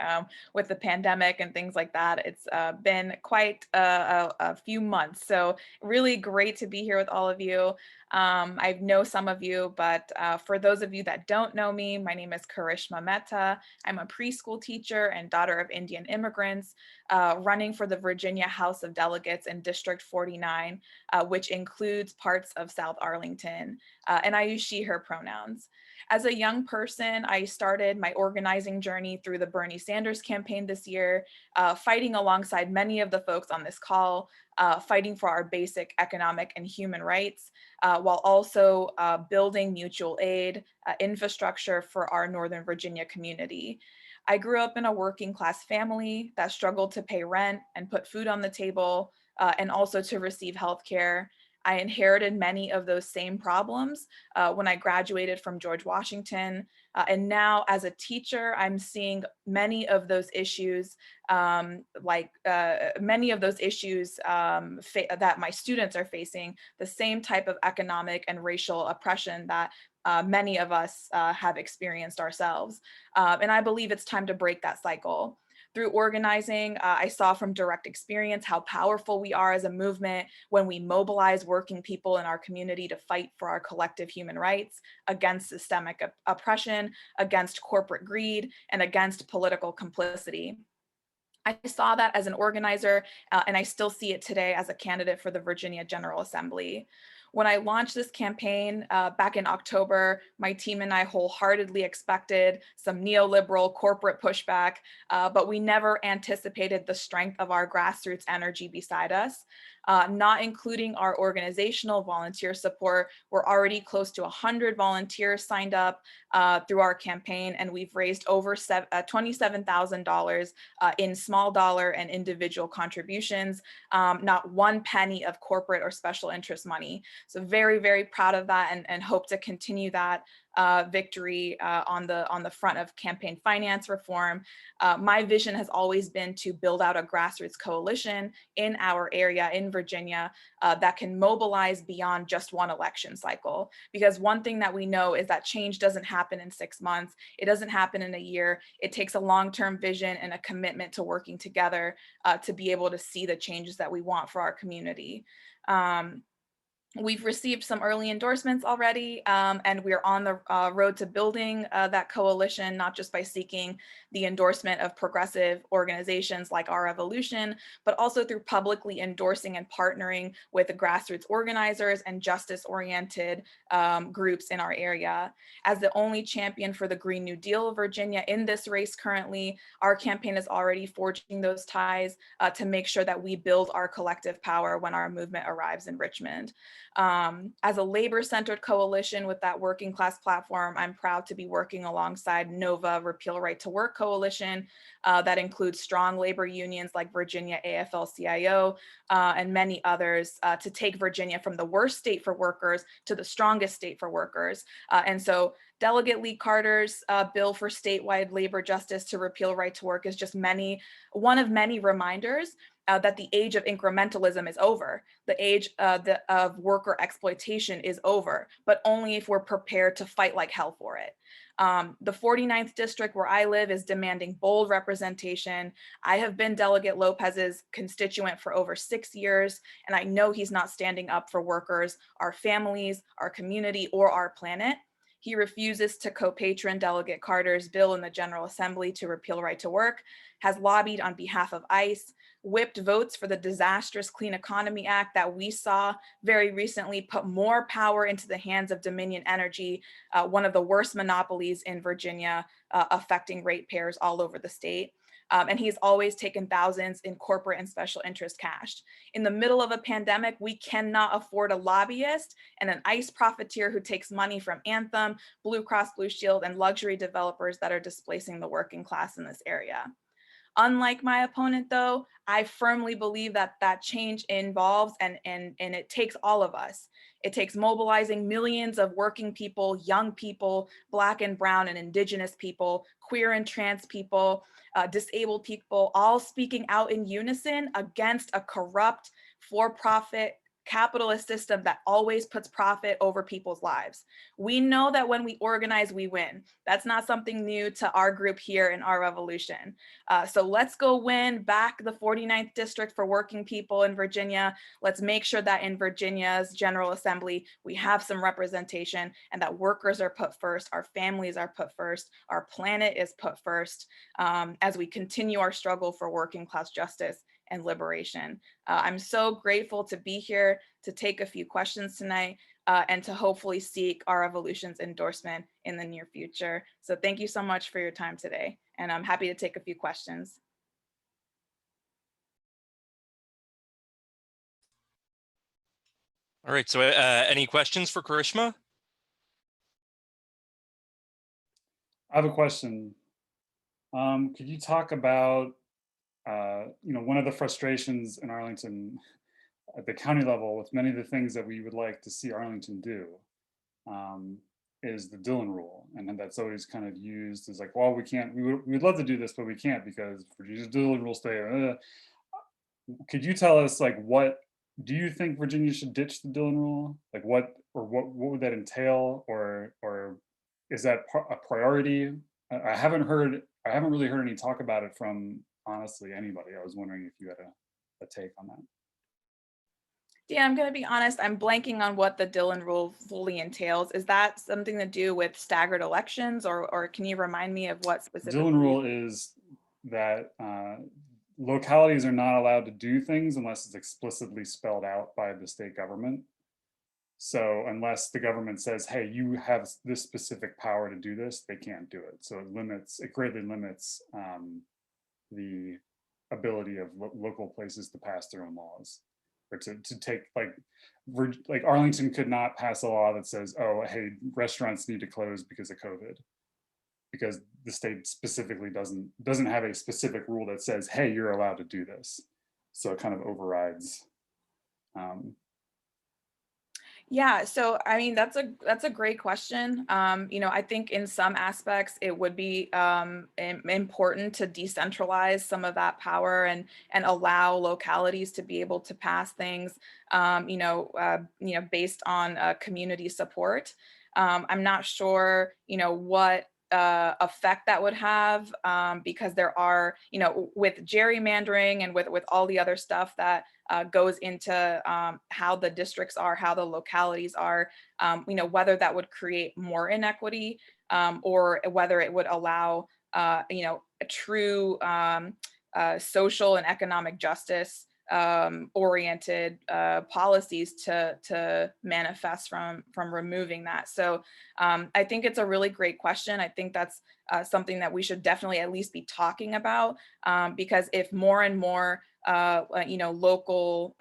with the pandemic and things like that. It's been quite a few months. So really great to be here with all of you. I know some of you, but for those of you that don't know me, my name is Karishma Mehta. I'm a preschool teacher and daughter of Indian immigrants running for the Virginia House of Delegates in District 49, which includes parts of South Arlington. And I use she, her pronouns. As a young person, I started my organizing journey through the Bernie Sanders campaign this year, fighting alongside many of the folks on this call, fighting for our basic economic and human rights, while also building mutual aid infrastructure for our Northern Virginia community. I grew up in a working class family that struggled to pay rent and put food on the table, and also to receive health care. I inherited many of those same problems when I graduated from George Washington. And now as a teacher, I'm seeing many of those issues, that my students are facing, the same type of economic and racial oppression that many of us have experienced ourselves. And I believe it's time to break that cycle. Through organizing, I saw from direct experience how powerful we are as a movement when we mobilize working people in our community to fight for our collective human rights against systemic oppression, against corporate greed, and against political complicity. I saw that as an organizer, and I still see it today as a candidate for the Virginia General Assembly. When I launched this campaign back in October, my team and I wholeheartedly expected some neoliberal corporate pushback, but we never anticipated the strength of our grassroots energy beside us. Not including our organizational volunteer support, we're already close to 100 volunteers signed up through our campaign, and we've raised over $27,000 in small dollar and individual contributions, not one penny of corporate or special interest money. So very, very proud of that, and hope to continue that victory on the front of campaign finance reform. My vision has always been to build out a grassroots coalition in our area in Virginia that can mobilize beyond just one election cycle. Because one thing that we know is that change doesn't happen in 6 months. It doesn't happen in a year. It takes a long-term vision and a commitment to working together to be able to see the changes that we want for our community. We've received some early endorsements already, and we're on the road to building that coalition, not just by seeking the endorsement of progressive organizations like Our Revolution, but also through publicly endorsing and partnering with the grassroots organizers and justice-oriented groups in our area. As the only champion for the Green New Deal of Virginia in this race currently, our campaign is already forging those ties to make sure that we build our collective power when our movement arrives in Richmond. As a labor-centered coalition with that working class platform, I'm proud to be working alongside NOVA Repeal Right to Work Coalition that includes strong labor unions like Virginia AFL-CIO and many others to take Virginia from the worst state for workers to the strongest state for workers. And so Delegate Lee Carter's bill for statewide labor justice to repeal right to work is just one of many reminders that the age of incrementalism is over. The age of worker exploitation is over, but only if we're prepared to fight like hell for it. The 49th district where I live is demanding bold representation. I have been Delegate Lopez's constituent for over 6 years, and I know he's not standing up for workers, our families, our community, or our planet. He refuses to co-patron Delegate Carter's bill in the General Assembly to repeal right to work, has lobbied on behalf of ICE, whipped votes for the disastrous Clean Economy Act that we saw very recently put more power into the hands of Dominion Energy, one of the worst monopolies in Virginia, affecting ratepayers all over the state. And he's always taken thousands in corporate and special interest cash. In the middle of a pandemic, we cannot afford a lobbyist and an ICE profiteer who takes money from Anthem, Blue Cross Blue Shield, and luxury developers that are displacing the working class in this area. Unlike my opponent, though, I firmly believe that that change involves and it takes all of us. It takes mobilizing millions of working people, young people, Black and brown and indigenous people, queer and trans people, disabled people, all speaking out in unison against a corrupt, for-profit, capitalist system that always puts profit over people's lives. We know that when we organize, we win. That's not something new to our group here in our revolution. So let's go win back the 49th district for working people in Virginia. Let's make sure that in Virginia's General Assembly, we have some representation and that workers are put first, our families are put first, our planet is put first, as we continue our struggle for working class justice and liberation. I'm so grateful to be here to take a few questions tonight and to hopefully seek our revolution's endorsement in the near future. So thank you so much for your time today. And I'm happy to take a few questions. All right, so any questions for Karishma? I have a question. Could you talk about, one of the frustrations in Arlington at the county level with many of the things that we would like to see Arlington do is the Dillon rule. And then that's always kind of used as like, well, we'd love to do this, but we can't because Virginia's Dillon rule stay. Could you tell us, like, what do you think Virginia should ditch the Dillon rule? Like what would that entail? Or is that a priority? I haven't really heard any talk about it from, honestly, anybody. I was wondering if you had a take on that. Yeah, I'm going to be honest, I'm blanking on what the Dillon rule fully entails. Is that something to do with staggered elections, or can you remind me of what specifically? Dillon rule is that localities are not allowed to do things unless it's explicitly spelled out by the state government. So unless the government says, hey, you have this specific power to do this, they can't do it. So it greatly limits the ability of local places to pass their own laws, or to take, like Arlington could not pass a law that says, oh, hey, restaurants need to close because of COVID, because the state specifically doesn't have a specific rule that says, hey, you're allowed to do this. So it kind of overrides. Yeah, so I mean, that's a great question. I think in some aspects it would be important to decentralize some of that power and allow localities to be able to pass things, based on community support. I'm not sure, what effect that would have, because there are, with gerrymandering and with all the other stuff that goes into how the districts are, how the localities are, whether that would create more inequity, or whether it would allow, a true social and economic justice oriented policies to manifest from removing that. So I think it's a really great question. I think that's something that we should definitely at least be talking about, because if more and more local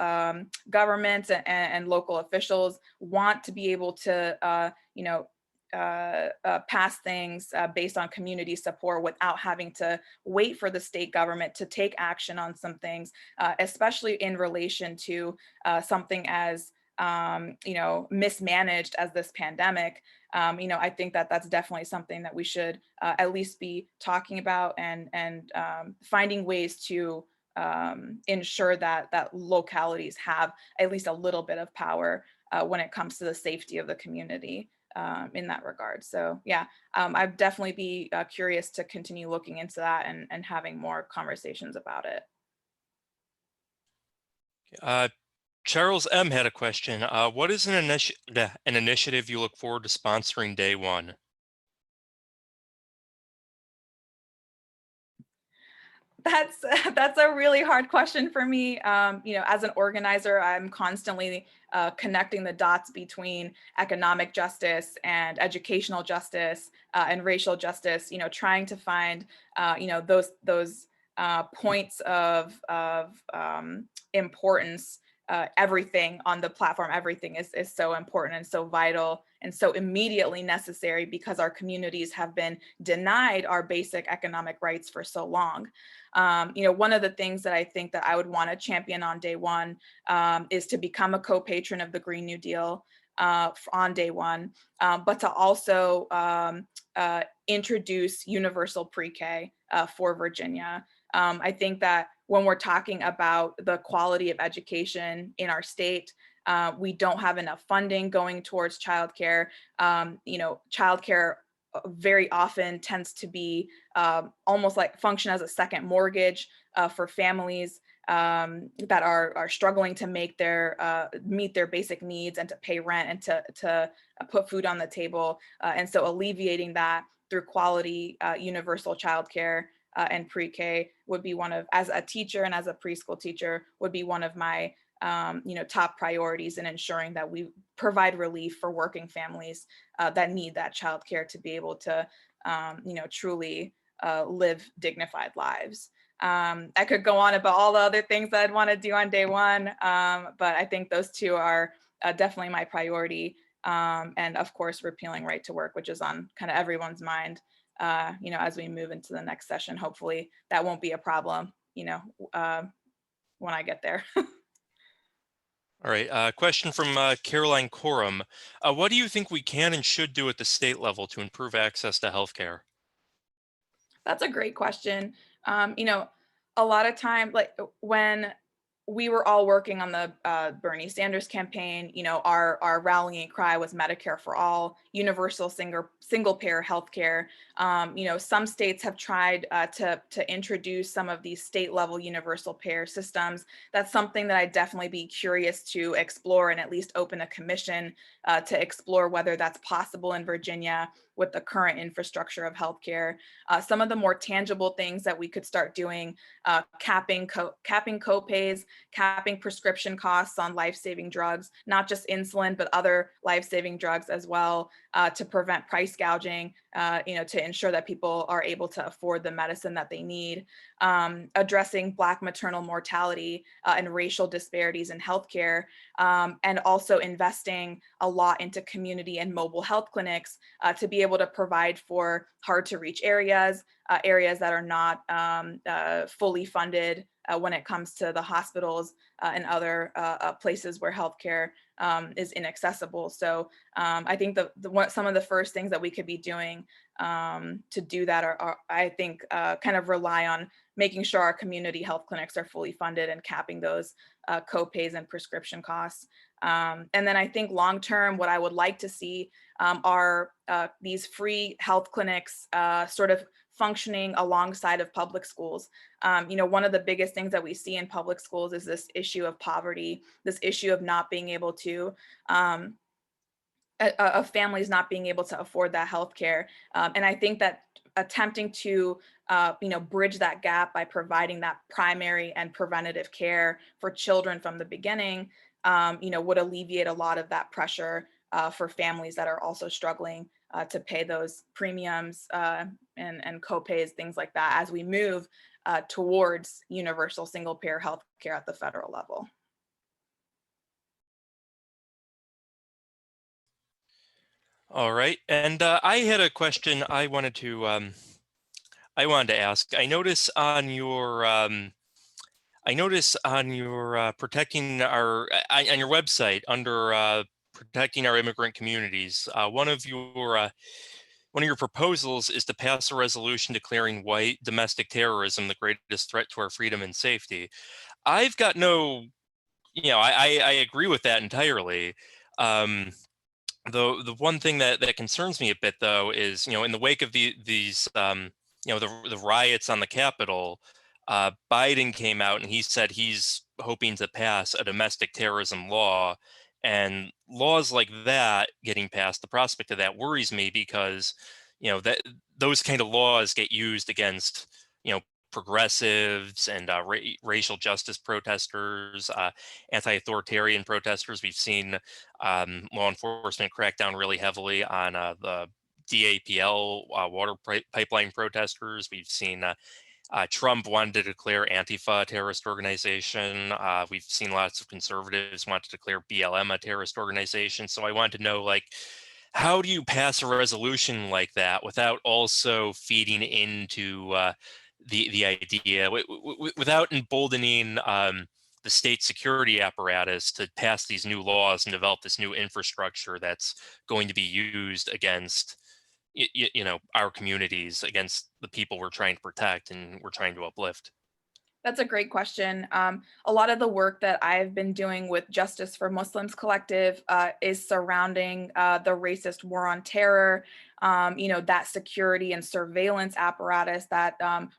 governments and local officials want to be able to pass things based on community support without having to wait for the state government to take action on some things, especially in relation to something as mismanaged as this pandemic. I think that that's definitely something that we should at least be talking about and finding ways to ensure that localities have at least a little bit of power when it comes to the safety of the community in that regard. So yeah, I'd definitely be curious to continue looking into that and having more conversations about it. Charles M had a question. What is an initiative you look forward to sponsoring day one? That's a really hard question for me. As an organizer, I'm constantly connecting the dots between economic justice and educational justice and racial justice. Trying to find those points of importance. Everything on the platform, everything is so important and so vital and so immediately necessary because our communities have been denied our basic economic rights for so long. One of the things that I think that I would want to champion on day one is to become a co-patron of the Green New Deal on day one, but to also introduce universal pre-K for Virginia. I think that when we're talking about the quality of education in our state, we don't have enough funding going towards childcare. Childcare very often tends to be almost like function as a second mortgage for families that are struggling to meet their basic needs and to pay rent and to put food on the table. And so alleviating that through quality universal childcare and pre-K would be one of, as a teacher and as a preschool teacher, would be one of my top priorities in ensuring that we provide relief for working families that need that childcare to be able to, truly live dignified lives. I could go on about all the other things that I'd want to do on day one, but I think those two are definitely my priority. And of course, repealing right to work, which is on kind of everyone's mind, as we move into the next session. Hopefully that won't be a problem, when I get there. All right, question from Caroline Corum. What do you think we can and should do at the state level to improve access to healthcare? That's a great question. A lot of time, like when we were all working on the Bernie Sanders campaign, our rallying cry was Medicare for all, universal single payer healthcare. Some states have tried to introduce some of these state level universal payer systems. That's something that I'd definitely be curious to explore and at least open a commission to explore whether that's possible in Virginia with the current infrastructure of healthcare. Some of the more tangible things that we could start doing, capping copays, capping prescription costs on life-saving drugs, not just insulin, but other life-saving drugs as well, to prevent price gouging, to ensure that people are able to afford the medicine that they need. Addressing Black maternal mortality and racial disparities in healthcare, and also investing a lot into community and mobile health clinics to be able to provide for hard to reach areas, areas that are not fully funded when it comes to the hospitals and other places where healthcare is inaccessible. So I think some of the first things that we could be doing to do that are I think, kind of rely on making sure our community health clinics are fully funded and capping those co-pays and prescription costs. And then I think long-term, what I would like to see are these free health clinics sort of functioning alongside of public schools. One of the biggest things that we see in public schools is this issue of poverty, this issue of not being able to, of families not being able to afford that healthcare. And I think that attempting to, bridge that gap by providing that primary and preventative care for children from the beginning, would alleviate a lot of that pressure for families that are also struggling to pay those premiums and co-pays, things like that, as we move towards universal single payer health care at the federal level. All right, and I had a question I wanted to ask. I notice on your protecting our on your website under protecting our immigrant communities. One of your proposals is to pass a resolution declaring white domestic terrorism the greatest threat to our freedom and safety. I've got no, I agree with that entirely. The one thing that concerns me a bit, though, is, in the wake of these the riots on the Capitol, Biden came out and he said he's hoping to pass a domestic terrorism law, and laws like that getting passed, the prospect of that worries me, because that those kind of laws get used against progressives and racial justice protesters, anti-authoritarian protesters. We've seen law enforcement crack down really heavily on the DAPL water pipeline protesters. We've seen Trump wanted to declare Antifa a terrorist organization. We've seen lots of conservatives want to declare BLM a terrorist organization. So I wanted to know, how do you pass a resolution like that without also feeding into the idea, without emboldening the state security apparatus to pass these new laws and develop this new infrastructure that's going to be used against our communities, against the people we're trying to protect and we're trying to uplift? That's a great question. A lot of the work that I've been doing with Justice for Muslims Collective is surrounding the racist war on terror, that security and surveillance apparatus that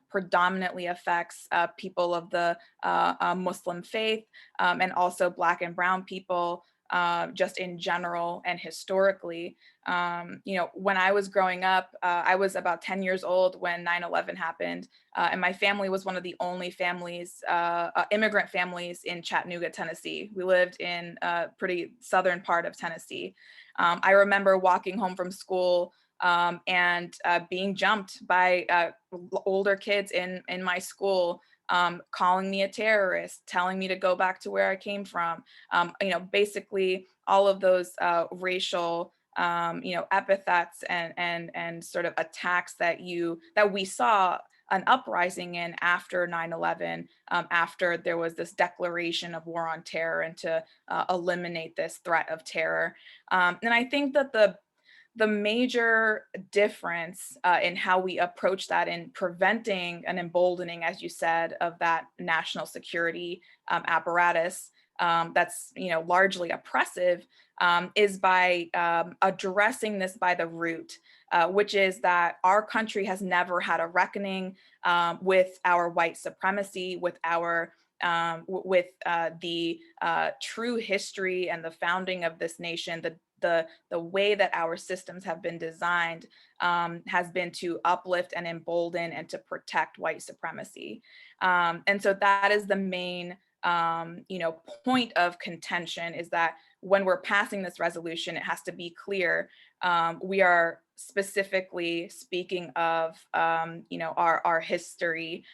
predominantly affects people of the Muslim faith, and also Black and Brown people, just in general and historically. When I was growing up, I was about 10 years old when 9/11 happened. And my family was one of the only families, immigrant families in Chattanooga, Tennessee. We lived in a pretty southern part of Tennessee. I remember walking home from school and being jumped by older kids in my school, calling me a terrorist, telling me to go back to where I came from. Basically all of those racial epithets and sort of attacks that we saw an uprising in after 9/11, after there was this declaration of war on terror and to eliminate this threat of terror. And I think that the major difference in how we approach that in preventing and emboldening, as you said, of that national security apparatus that's largely oppressive, is by addressing this by the root, which is that our country has never had a reckoning with our white supremacy, with our the true history and the founding of this nation. The way that our systems have been designed has been to uplift and embolden and to protect white supremacy. And so that is the main point of contention, is that when we're passing this resolution, it has to be clear. We are specifically speaking of our history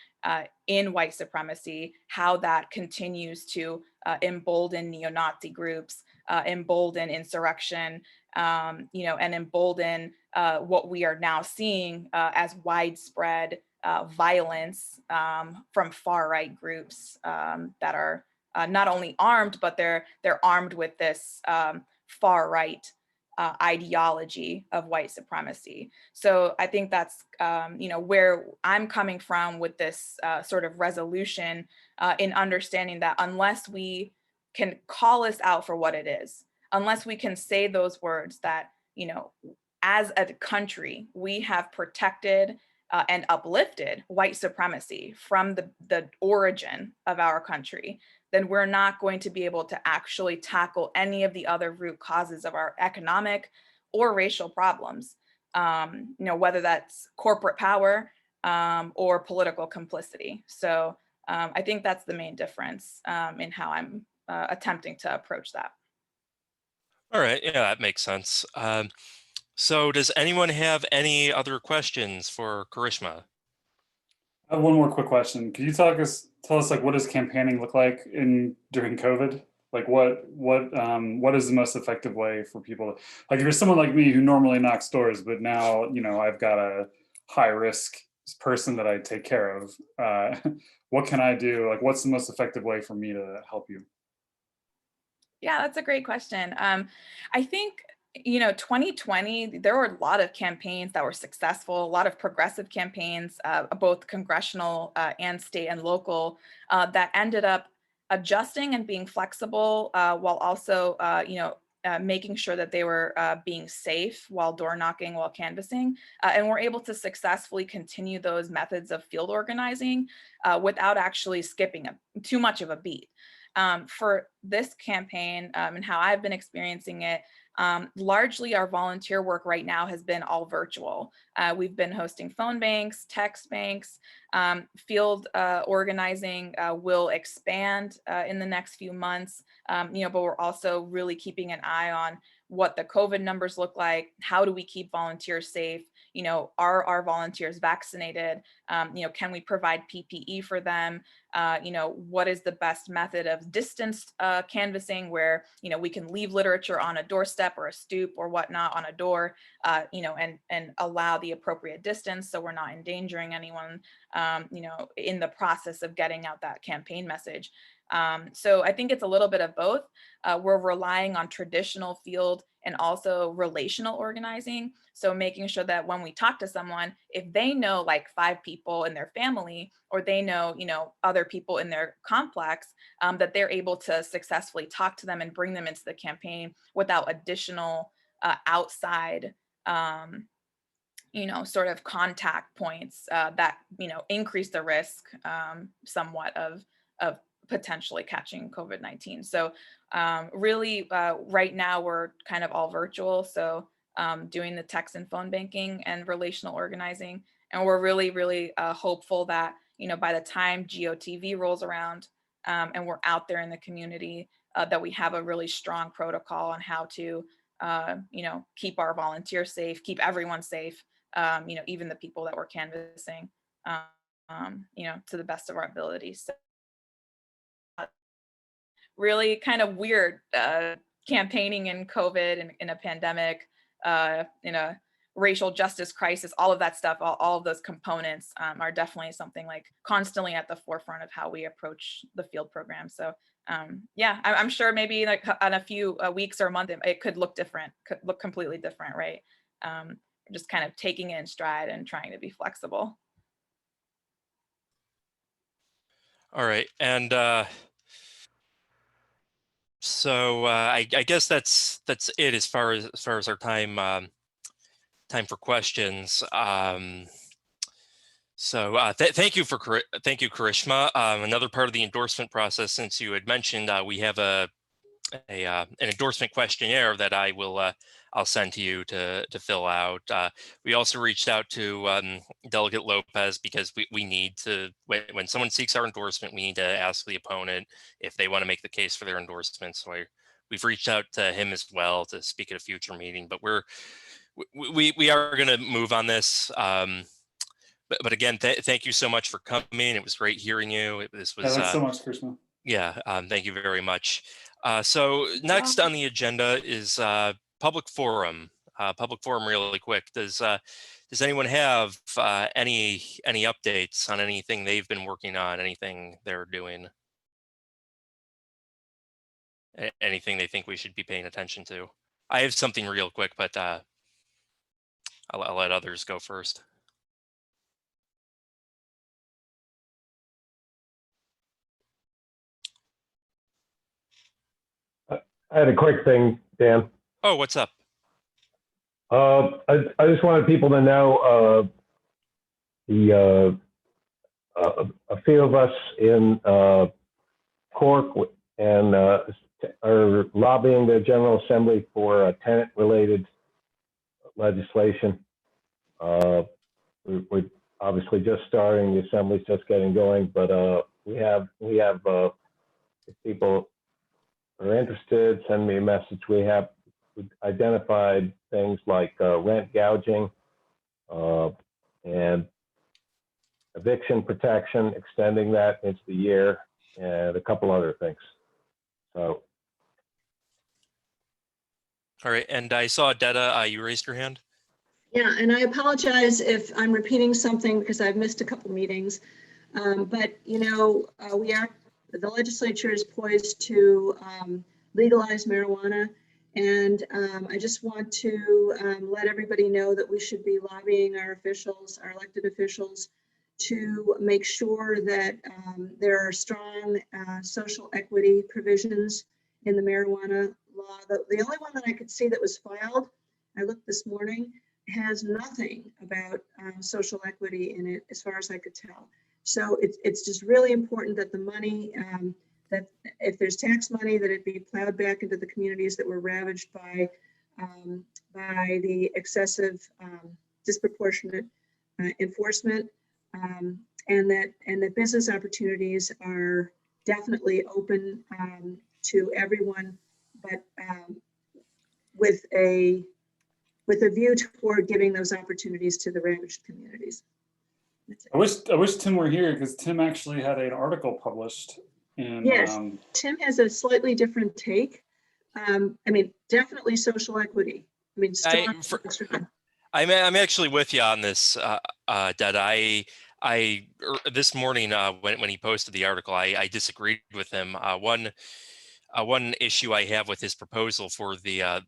in white supremacy, how that continues to embolden neo-Nazi groups, embolden insurrection, and embolden what we are now seeing as widespread violence from far-right groups that are not only armed, but they're armed with this far-right ideology of white supremacy. So I think that's where I'm coming from with this sort of resolution, in understanding that unless we can call this out for what it is, unless we can say those words that, as a country, we have protected and uplifted white supremacy from the origin of our country, then we're not going to be able to actually tackle any of the other root causes of our economic or racial problems, whether that's corporate power or political complicity. So I think that's the main difference in how I'm attempting to approach that. All right, yeah, that makes sense. So does anyone have any other questions for Karishma? I have one more quick question. Could you tell us like what does campaigning look like during COVID? Like what is the most effective way for people to, like, if you're someone like me who normally knocks doors, but now I've got a high risk person that I take care of. What can I do? Like, what's the most effective way for me to help you? Yeah, that's a great question. I think, 2020, there were a lot of campaigns that were successful, a lot of progressive campaigns, both congressional and state and local, that ended up adjusting and being flexible while also, making sure that they were being safe while door knocking, while canvassing, and we're able to successfully continue those methods of field organizing without actually skipping too much of a beat. For this campaign and how I've been experiencing it, largely our volunteer work right now has been all virtual. We've been hosting phone banks, text banks, field organizing will expand in the next few months, but we're also really keeping an eye on what the COVID numbers look like. How do we keep volunteers safe? Are our volunteers vaccinated? Can we provide PPE for them? What is the best method of distance canvassing where, we can leave literature on a doorstep or a stoop or whatnot on a door, and allow the appropriate distance so we're not endangering anyone, in the process of getting out that campaign message. So I think it's a little bit of both. We're relying on traditional field and also relational organizing. So making sure that when we talk to someone, if they know like 5 people in their family, or they know, other people in their complex, that they're able to successfully talk to them and bring them into the campaign without additional outside, sort of contact points that, increase the risk somewhat of potentially catching COVID-19. So really right now we're kind of all virtual. So doing the text and phone banking and relational organizing. And we're really, really hopeful that, by the time GOTV rolls around and we're out there in the community, that we have a really strong protocol on how to, keep our volunteers safe, keep everyone safe, even the people that we're canvassing, to the best of our abilities. So really kind of weird campaigning in COVID, in a pandemic, in a racial justice crisis, all of that stuff, all of those components are definitely something like constantly at the forefront of how we approach the field program. So yeah, I'm sure maybe like on a few weeks or a month, it could look different, could look completely different, right? Just kind of taking it in stride and trying to be flexible. All right, and so I guess that's it as far as our time for questions. So thank you, Karishma. Another part of the endorsement process, since you had mentioned, we have an endorsement questionnaire that I'll send to you to fill out. We also reached out to Delegate Lopez because we need to, when someone seeks our endorsement, we need to ask the opponent if they want to make the case for their endorsement. So we've reached out to him as well to speak at a future meeting, but we are going to move on this. But again, thank you so much for coming. It was great hearing you. This was thanks so much, Krishna. Yeah, thank you very much. So next on the agenda is public forum. Public forum, really quick. Does anyone have any updates on anything they've been working on, anything they're doing, anything they think we should be paying attention to? I have something real quick, but I'll let others go first. I had a quick thing, Dan. Oh, what's up? I just wanted people to know a few of us in Cork and are lobbying the General Assembly for tenant-related legislation. We're obviously just starting; the Assembly's just getting going, but we have if people are interested, send me a message. We've identified things like rent gouging and eviction protection, extending that into the year, and a couple other things. So, all right, and I saw Detta, you raised your hand. Yeah, and I apologize if I'm repeating something because I've missed a couple meetings, but the legislature is poised to legalize marijuana. And I just want to let everybody know that we should be lobbying our officials, our elected officials, to make sure that there are strong social equity provisions in the marijuana law. The only one that I could see that was filed, I looked this morning, has nothing about social equity in it, as far as I could tell. So it's just really important that the money, that if there's tax money, that it be plowed back into the communities that were ravaged by the excessive, disproportionate enforcement, and that business opportunities are definitely open to everyone, but with a view toward giving those opportunities to the ravaged communities. I wish Tim were here, because Tim actually had an article published in. Yes, Tim has a slightly different take. I mean, definitely social equity. I mean, strong. I'm actually with you on this, Dad. This morning when he posted the article, I disagreed with him. One issue I have with his proposal for the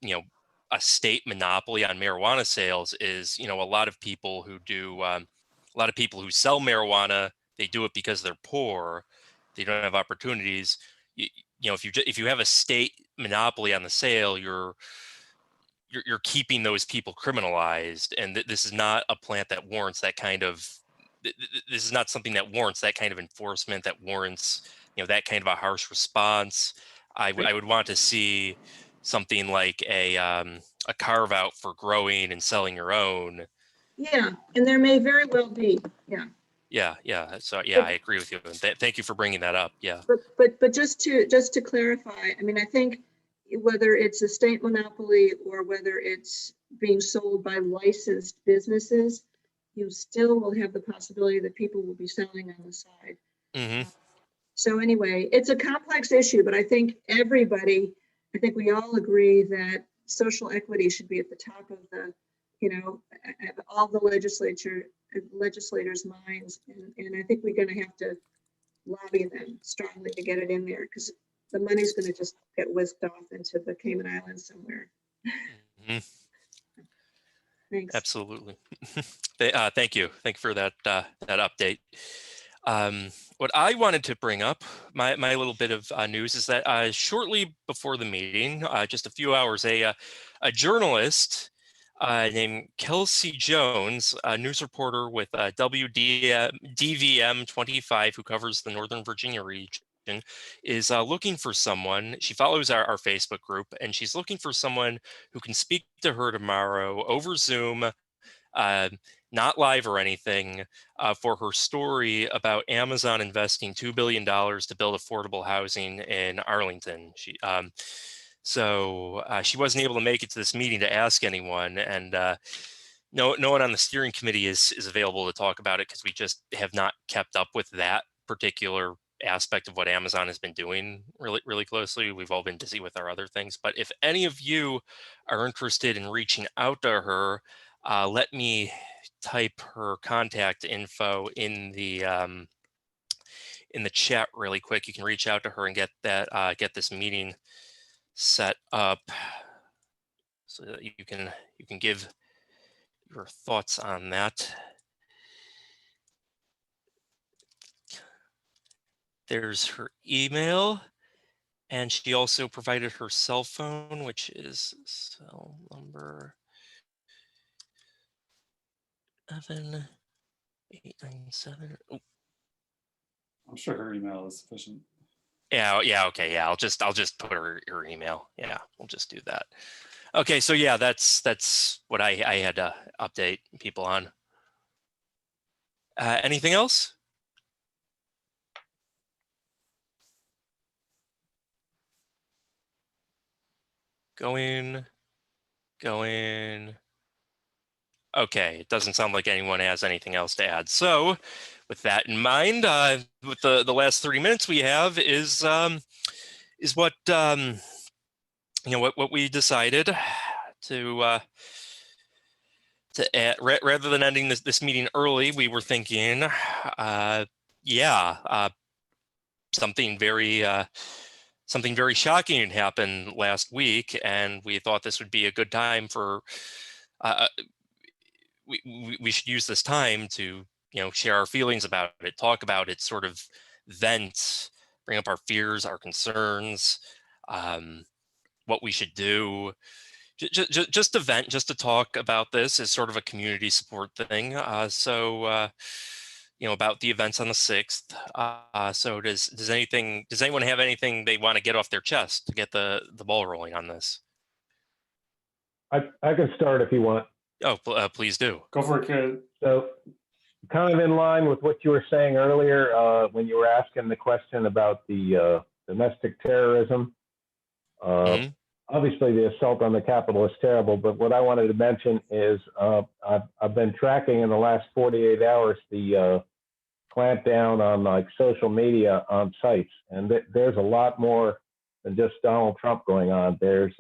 a state monopoly on marijuana sales is, a lot of people who do a lot of people who sell marijuana, they do it because they're poor, they don't have opportunities. If you have a state monopoly on the sale, you're keeping those people criminalized, and this is not a plant that warrants that kind of. This is not something that warrants that kind of enforcement, that warrants that kind of a harsh response. I would want to see something like a carve out for growing and selling your own. Yeah, and there may very well be. Yeah. So yeah, I agree with you. Thank you for bringing that up. Yeah. But just to clarify, I mean, I think whether it's a state monopoly or whether it's being sold by licensed businesses, you still will have the possibility that people will be selling on the side. Mm-hmm. So anyway, it's a complex issue, but I think we all agree that social equity should be at the top of the, all the legislators' minds. And I think we're going to have to lobby them strongly to get it in there, because the money's going to just get whisked off into the Cayman Islands somewhere. Mm-hmm. Thanks. Absolutely. Thank you. Thank you for that update. What I wanted to bring up, my little bit of news, is that shortly before the meeting, just a few hours, a journalist named Kelsey Jones, a news reporter with WDVM 25, who covers the Northern Virginia region, is looking for someone. She follows our Facebook group, and she's looking for someone who can speak to her tomorrow over Zoom, not live or anything, for her story about Amazon investing $2 billion to build affordable housing in Arlington. So she wasn't able to make it to this meeting to ask anyone, and no one on the steering committee is available to talk about it, because we just have not kept up with that particular aspect of what Amazon has been doing really closely. We've all been busy with our other things. But if any of you are interested in reaching out to her, let me type her contact info in the chat really quick. You can reach out to her and get this meeting set up, so that you can give your thoughts on that. There's her email, and she also provided her cell phone, which is cell number 7897. I'm sure her email is sufficient. Yeah, okay, yeah. I'll just put her email. Yeah, we'll just do that. Okay, so yeah, that's what I had to update people on. Anything else? Going. Okay, it doesn't sound like anyone has anything else to add. So, with that in mind, with the last 30 minutes we have is what what we decided to add, rather than ending this meeting early. We were thinking, something very something very shocking happened last week, and we thought this would be a good time for we should use this time to share our feelings about it, talk about it, sort of vent, bring up our fears, our concerns, what we should do. Just to vent, just to talk about this as sort of a community support thing. About the events on the 6th. So does anyone have anything they want to get off their chest to get the ball rolling on this? I can start if you want. Oh, please do. Go for it, kid. So kind of in line with what you were saying earlier when you were asking the question about the domestic terrorism. Obviously, the assault on the Capitol is terrible, but what I wanted to mention is I've been tracking in the last 48 hours the clampdown on like social media on sites, and there's a lot more than just Donald Trump going on. There's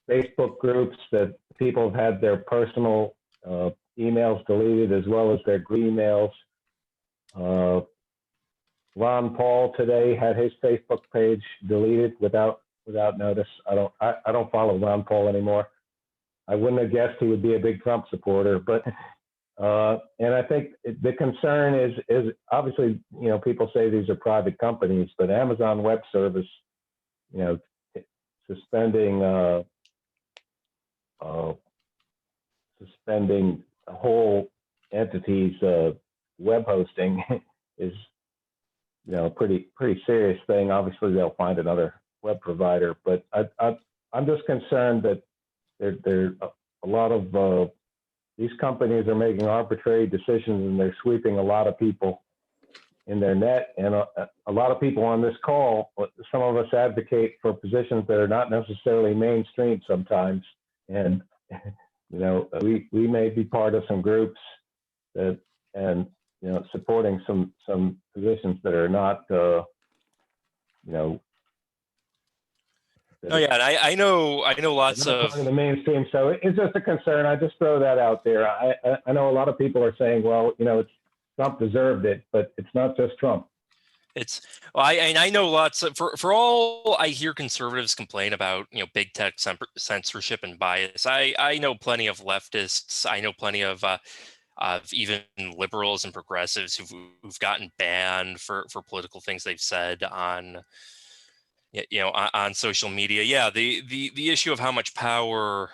Facebook groups that people have had their personal emails deleted as well as their emails. Ron Paul today had his Facebook page deleted without notice. I don't follow Ron Paul anymore. I wouldn't have guessed he would be a big Trump supporter, but and I think the concern is obviously people say these are private companies, but Amazon Web Service suspending a whole entity's web hosting is a pretty serious thing. Obviously, they'll find another web provider, but I'm just concerned that there a lot of these companies are making arbitrary decisions, and they're sweeping a lot of people in their net. And a lot of people on this call, some of us advocate for positions that are not necessarily mainstream sometimes. And, we may be part of some groups that, and, supporting some positions that are not, Oh yeah, and I know lots not of part of the mainstream. So it's just a concern. I just throw that out there. I know a lot of people are saying, well, it's Trump deserved it, but it's not just Trump. I know lots of, for all I hear conservatives complain about, big tech censorship and bias. I know plenty of leftists. I know plenty of even liberals and progressives who've gotten banned for political things they've said on social media. Yeah, the issue of how much power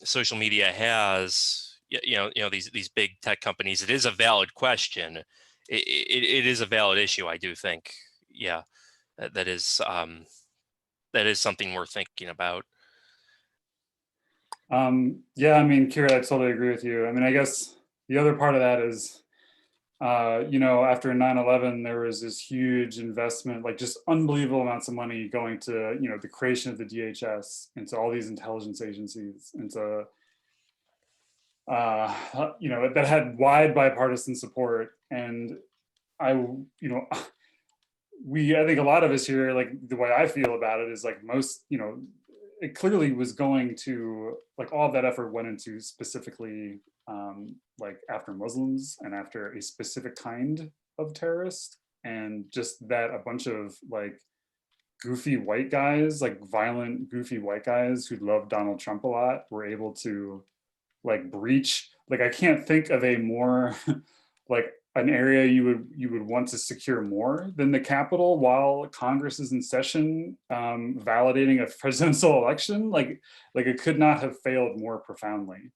social media has, these big tech companies, it is a valid question. It is a valid issue, I do think. Yeah, that is something worth thinking about. Yeah, I mean, Kira, I totally agree with you. I mean, I guess the other part of that is, after 9/11, there was this huge investment, like just unbelievable amounts of money going to, the creation of the DHS, into all these intelligence agencies, into, that had wide bipartisan support. And I think a lot of us here, like the way I feel about it is like most, it clearly was going to, like, all of that effort went into specifically like after Muslims and after a specific kind of terrorist, and just that a bunch of like goofy white guys, like violent goofy white guys who love Donald Trump a lot, were able to like breach, like I can't think of a more like an area you would want to secure more than the Capitol while Congress is in session, validating a presidential election. Like it could not have failed more profoundly.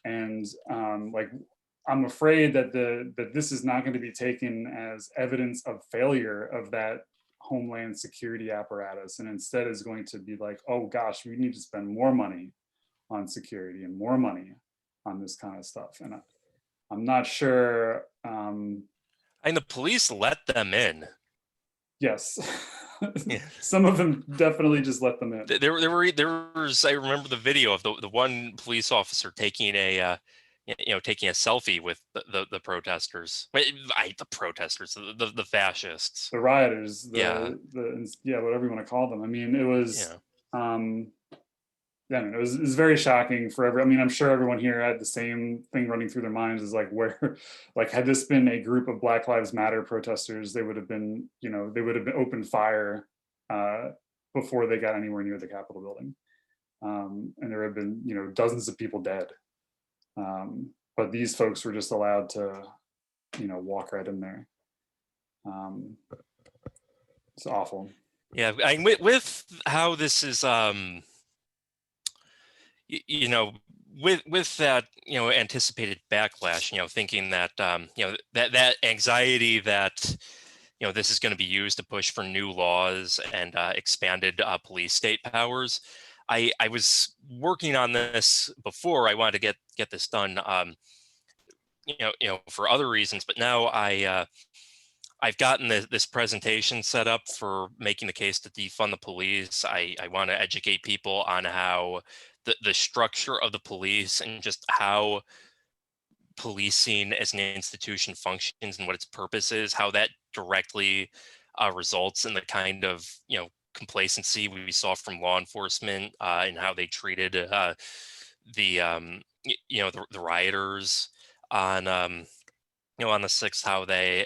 And I'm afraid that that this is not going to be taken as evidence of failure of that Homeland Security apparatus, and instead is going to be like, oh gosh, we need to spend more money on security and more money on this kind of stuff. And I'm not sure. And the police let them in. Yes. Yeah. Some of them definitely just let them in. There was, I remember the video of the one police officer taking a selfie with the protesters. The protesters, the fascists, the rioters, yeah, whatever you want to call them. I mean, it was, yeah, I mean, it was very shocking for I mean, I'm sure everyone here had the same thing running through their minds, is like, where, like, had this been a group of Black Lives Matter protesters, they would have been, you know, they would have been opened fire before they got anywhere near the Capitol building. And there have been, you know, dozens of people dead. But these folks were just allowed to, you know, walk right in there. It's awful. Yeah, I mean, with how this is, you know, with that, you know, anticipated backlash, you know, thinking that, you know, that anxiety that, you know, this is going to be used to push for new laws and expanded police state powers. I was working on this before. I wanted to get this done, you know, for other reasons, but now I've gotten this presentation set up for making the case to defund the police. I want to educate people on how the structure of the police and just how policing as an institution functions and what its purpose is, how that directly results in the kind of, you know, complacency we saw from law enforcement and how they treated you know, the rioters on you know, on the 6th,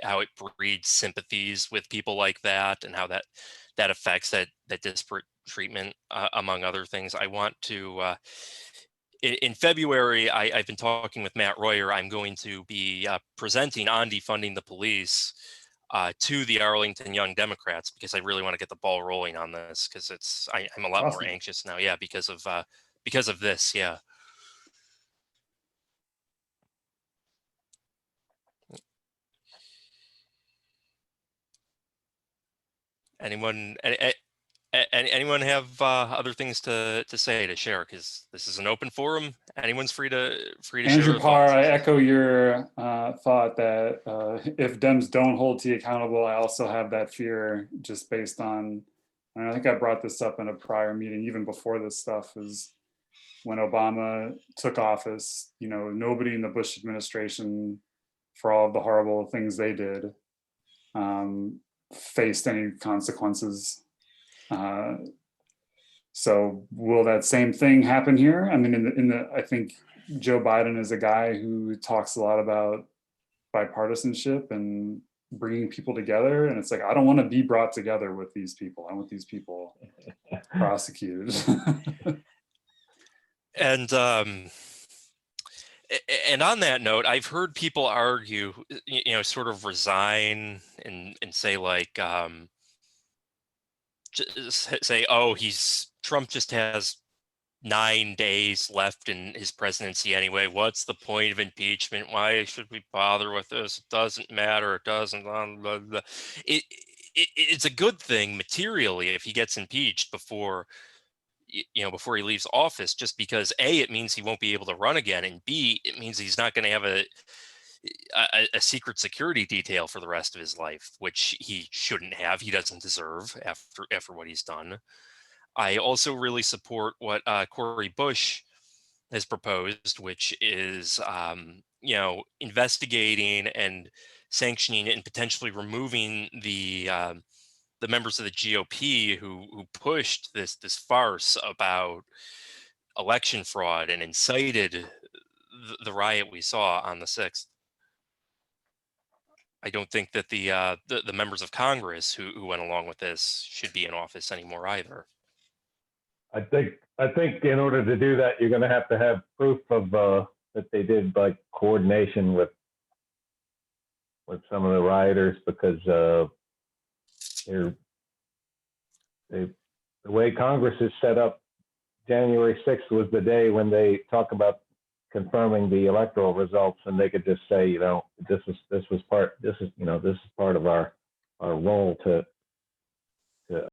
how it breeds sympathies with people like that, and how that affects that disparate treatment, among other things. I want to in February, I've been talking with Matt Royer. I'm going to be presenting on defunding the police to the Arlington Young Democrats, because I really want to get the ball rolling on this, because I'm a lot more Awesome. anxious now. Yeah, because of this. Yeah. Anyone have other things to say, to share? Because this is an open forum. Anyone's free to share Andrew their Parr, thoughts. I echo your thought that if Dems don't hold T accountable, I also have that fear, just based on, and I think I brought this up in a prior meeting, even before this stuff, is when Obama took office, you know, nobody in the Bush administration, for all of the horrible things they did, faced any consequences. So will that same thing happen here? I mean, I think Joe Biden is a guy who talks a lot about bipartisanship and bringing people together. And it's like, I don't want to be brought together with these people. I want these people prosecuted. And on that note, I've heard people argue, you know, sort of resign and say, like, just say, oh, Trump just has 9 days left in his presidency anyway. What's the point of impeachment? Why should we bother with this? It doesn't matter. It doesn't. Blah, blah, blah. It's a good thing materially if he gets impeached before, you know, before he leaves office, just because A, it means he won't be able to run again, and B, it means he's not going to have a secret security detail for the rest of his life, which he shouldn't have. He doesn't deserve after what he's done. I also really support what Cori Bush has proposed, which is, you know, investigating and sanctioning and potentially removing the members of the GOP who pushed this farce about election fraud and incited the riot we saw on the 6th. I don't think that the members of Congress who went along with this should be in office anymore either. I think in order to do that, you're going to have proof of that they did like coordination with some of the rioters, because the way Congress is set up, January 6th was the day when they talk about confirming the electoral results, and they could just say, you know, this is part of our role to